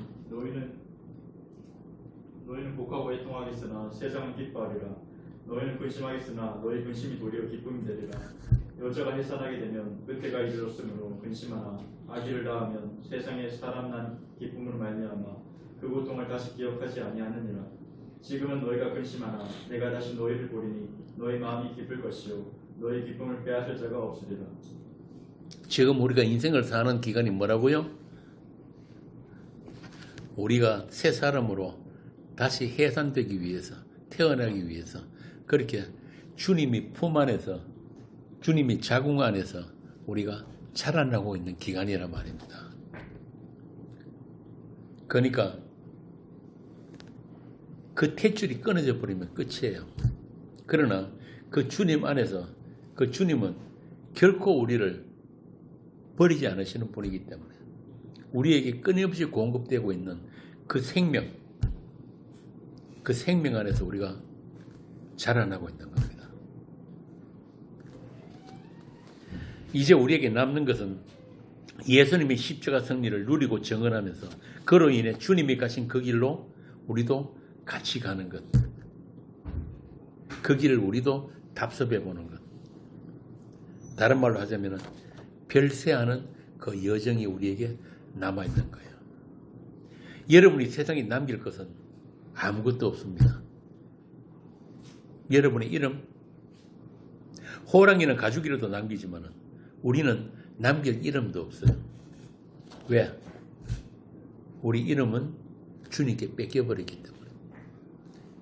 너희는 곡하고 애통하겠으나 세상은 기뻐하리라. 너희는 근심하겠으나 너희 근심이 도리어 기쁨이 되리라. 여자가 해산하게 되면 그때가 이르렀으므로 근심하나 아기를 낳으면 세상에 사람 난 기쁨으로 말미암아 그 고통을 다시 기억하지 아니하느니라. 지금은 너희가 근심하나 내가 다시 너희를 보리니 너희 마음이 기쁠 것이요 너희 기쁨을 빼앗을 자가 없으리라. 지금 우리가 인생을 사는 기간이 뭐라고요? 우리가 새 사람으로 다시 해산되기 위해서, 태어나기 위해서 그렇게 주님이 품 안에서, 주님이 자궁 안에서 우리가 자라나고 있는 기간이란 말입니다. 그러니까 그 탯줄이 끊어져 버리면 끝이에요. 그러나 그 주님 안에서 그 주님은 결코 우리를 버리지 않으시는 분이기 때문에 우리에게 끊임없이 공급되고 있는 그 생명 안에서 우리가 자라나고 있는 겁니다. 이제 우리에게 남는 것은 예수님의 십자가 승리를 누리고 정언하면서 그로 인해 주님이 가신 그 길로 우리도 같이 가는 것. 그 길을 우리도 답습해 보는 것. 다른 말로 하자면 별세하는 그 여정이 우리에게 남아있는 거예요. 여러분이 세상에 남길 것은 아무것도 없습니다. 여러분의 이름, 호랑이는 가죽이라도 남기지만 우리는 남길 이름도 없어요. 왜? 우리 이름은 주님께 뺏겨버렸기 때문에.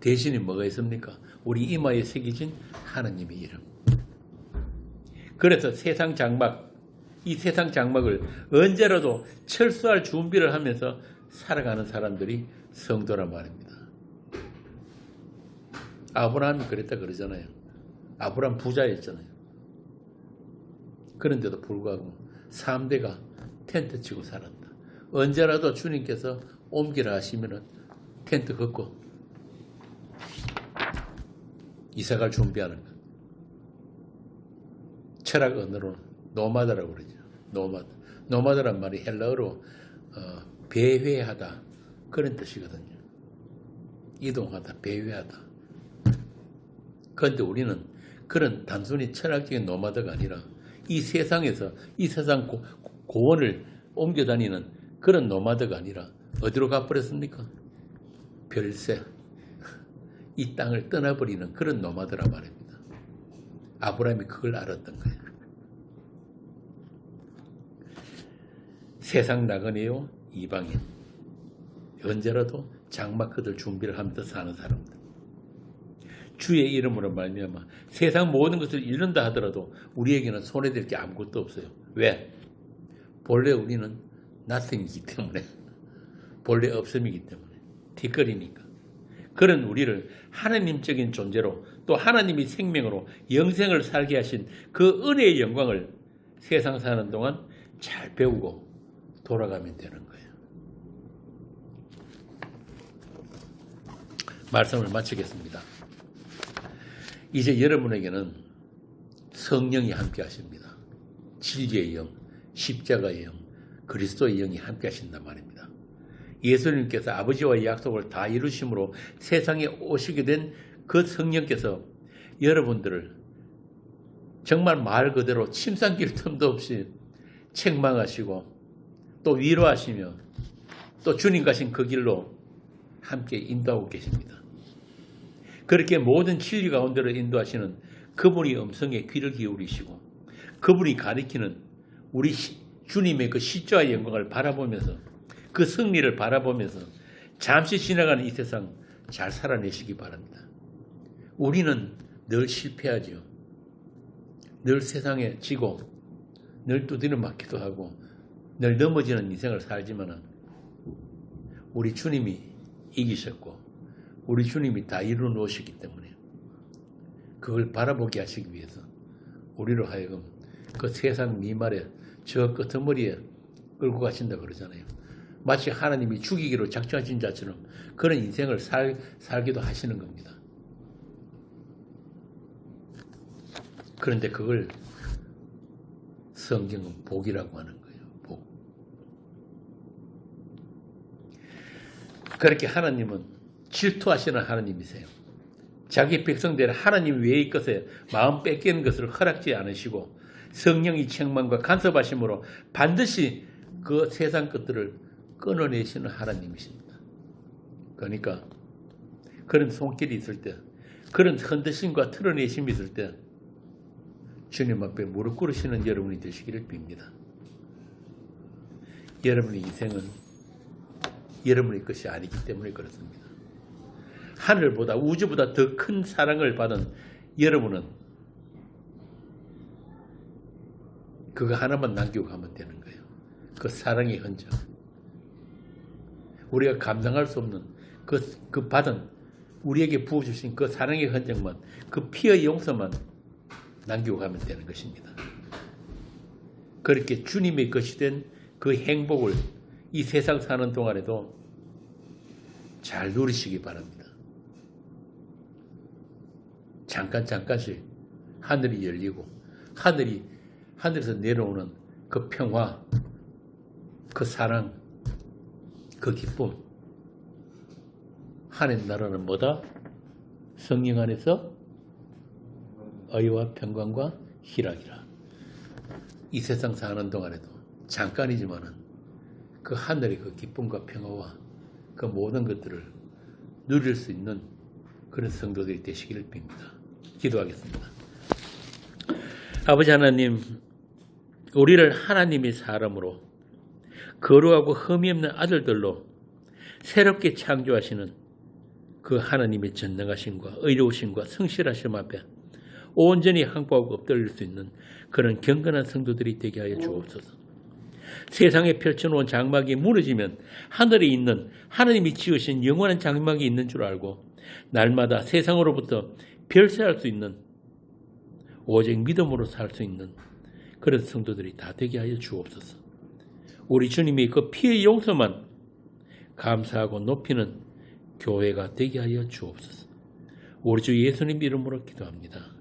대신에 뭐가 있습니까? 우리 이마에 새겨진 하나님의 이름. 그래서 세상 장막, 이 세상 장막을 언제라도 철수할 준비를 하면서 살아가는 사람들이 성도란 말입니다. 아브라함이 그랬다 그러잖아요. 아브라함 부자였잖아요. 그런데도 불구하고 3대가 텐트 치고 살았다. 언제라도 주님께서 옮기라 하시면 텐트 걷고 이사갈 준비하는 것. 철학 언어로 노마드라고 그러죠. 노마드. 노마드란 말이 헬라어로 배회하다 그런 뜻이거든요. 이동하다, 배회하다. 그런데 우리는 그런 단순히 철학적인 노마드가 아니라 이 세상에서 이 세상 고원을 옮겨 다니는 그런 노마드가 아니라 어디로 가버렸습니까? 별세. 이 땅을 떠나버리는 그런 노마드란 말입니다. 아브라함이 그걸 알았던 거예요. 세상 나그네요, 이방인. 언제라도 장막 그들 준비를 하면서 사는 사람들. 주의 이름으로 말미암아 세상 모든 것을 잃는다 하더라도 우리에게는 손해될 게 아무것도 없어요. 왜? 본래 우리는 nothing이기 때문에, 본래 없음이기 때문에, 뒷거리니까. 그런 우리를 하나님적인 존재로 또 하나님이 생명으로 영생을 살게 하신 그 은혜의 영광을 세상 사는 동안 잘 배우고 돌아가면 되는 거예요. 말씀을 마치겠습니다. 이제 여러분에게는 성령이 함께 하십니다. 진리의 영, 십자가의 영, 그리스도의 영이 함께 하신단 말입니다. 예수님께서 아버지와의 약속을 다 이루심으로 세상에 오시게 된 그 성령께서 여러분들을 정말 말 그대로 침 삼킬 틈도 없이 책망하시고 또 위로하시며 또 주님 가신 그 길로 함께 인도하고 계십니다. 그렇게 모든 진리 가운데로 인도하시는 그분의 음성에 귀를 기울이시고 그분이 가리키는 우리 주님의 그 십자가의 영광을 바라보면서 그 승리를 바라보면서 잠시 지나가는 이 세상 잘 살아내시기 바랍니다. 우리는 늘 실패하죠. 늘 세상에 지고 늘 두드려 맞기도 하고 늘 넘어지는 인생을 살지만 우리 주님이 이기셨고 우리 주님이 다 이루어 놓으셨기 때문에 그걸 바라보게 하시기 위해서 우리로 하여금 그 세상 미말에 저 끄트머리에 끌고 가신다 그러잖아요. 마치 하나님이 죽이기로 작정하신 자처럼 그런 인생을 살기도 하시는 겁니다. 그런데 그걸 성경은 복이라고 하는 거예요. 복. 그렇게 하나님은 질투하시는 하나님이세요. 자기 백성들의 하나님 외의 것에 마음 뺏기는 것을 허락지 않으시고 성령이 책망과 간섭하심으로 반드시 그 세상 것들을 끊어내시는 하나님이십니다. 그러니까 그런 손길이 있을 때, 그런 흔드심과 틀어내심이 있을 때 주님 앞에 무릎 꿇으시는 여러분이 되시기를 빕니다. 여러분의 인생은 여러분의 것이 아니기 때문에 그렇습니다. 하늘보다 우주보다 더 큰 사랑을 받은 여러분은 그거 하나만 남기고 가면 되는 거예요. 그 사랑의 흔적. 우리가 감당할 수 없는 그 받은 우리에게 부어주신 그 사랑의 흔적만, 그 피의 용서만 남기고 가면 되는 것입니다. 그렇게 주님의 것이 된 그 행복을 이 세상 사는 동안에도 잘 누리시기 바랍니다. 잠깐씩 하늘이 열리고 하늘에서 내려오는 그 평화, 그 사랑, 그 기쁨. 하나님 나라는 뭐다? 성령 안에서 의와 평강과 희락이라. 이 세상 사는 동안에도 잠깐이지만은 그 하늘의 그 기쁨과 평화와 그 모든 것들을 누릴 수 있는 그런 성도들이 되시기를 빕니다. 기도하겠습니다. 아버지 하나님, 우리를 하나님의 사람으로 거룩하고 흠이 없는 아들들로 새롭게 창조하시는 그 하나님의 전능하심과 의로우심과 성실하심 앞에 온전히 항복하고 엎드릴 수 있는 그런 경건한 성도들이 되게 하여 주옵소서. 세상에 펼쳐놓은 장막이 무너지면 하늘에 있는 하나님이 지으신 영원한 장막이 있는 줄 알고 날마다 세상으로부터 별세할 수 있는 오직 믿음으로 살 수 있는 그런 성도들이 다 되게 하여 주옵소서. 우리 주님이 그 피의 용서만 감사하고 높이는 교회가 되게 하여 주옵소서. 우리 주 예수님 이름으로 기도합니다.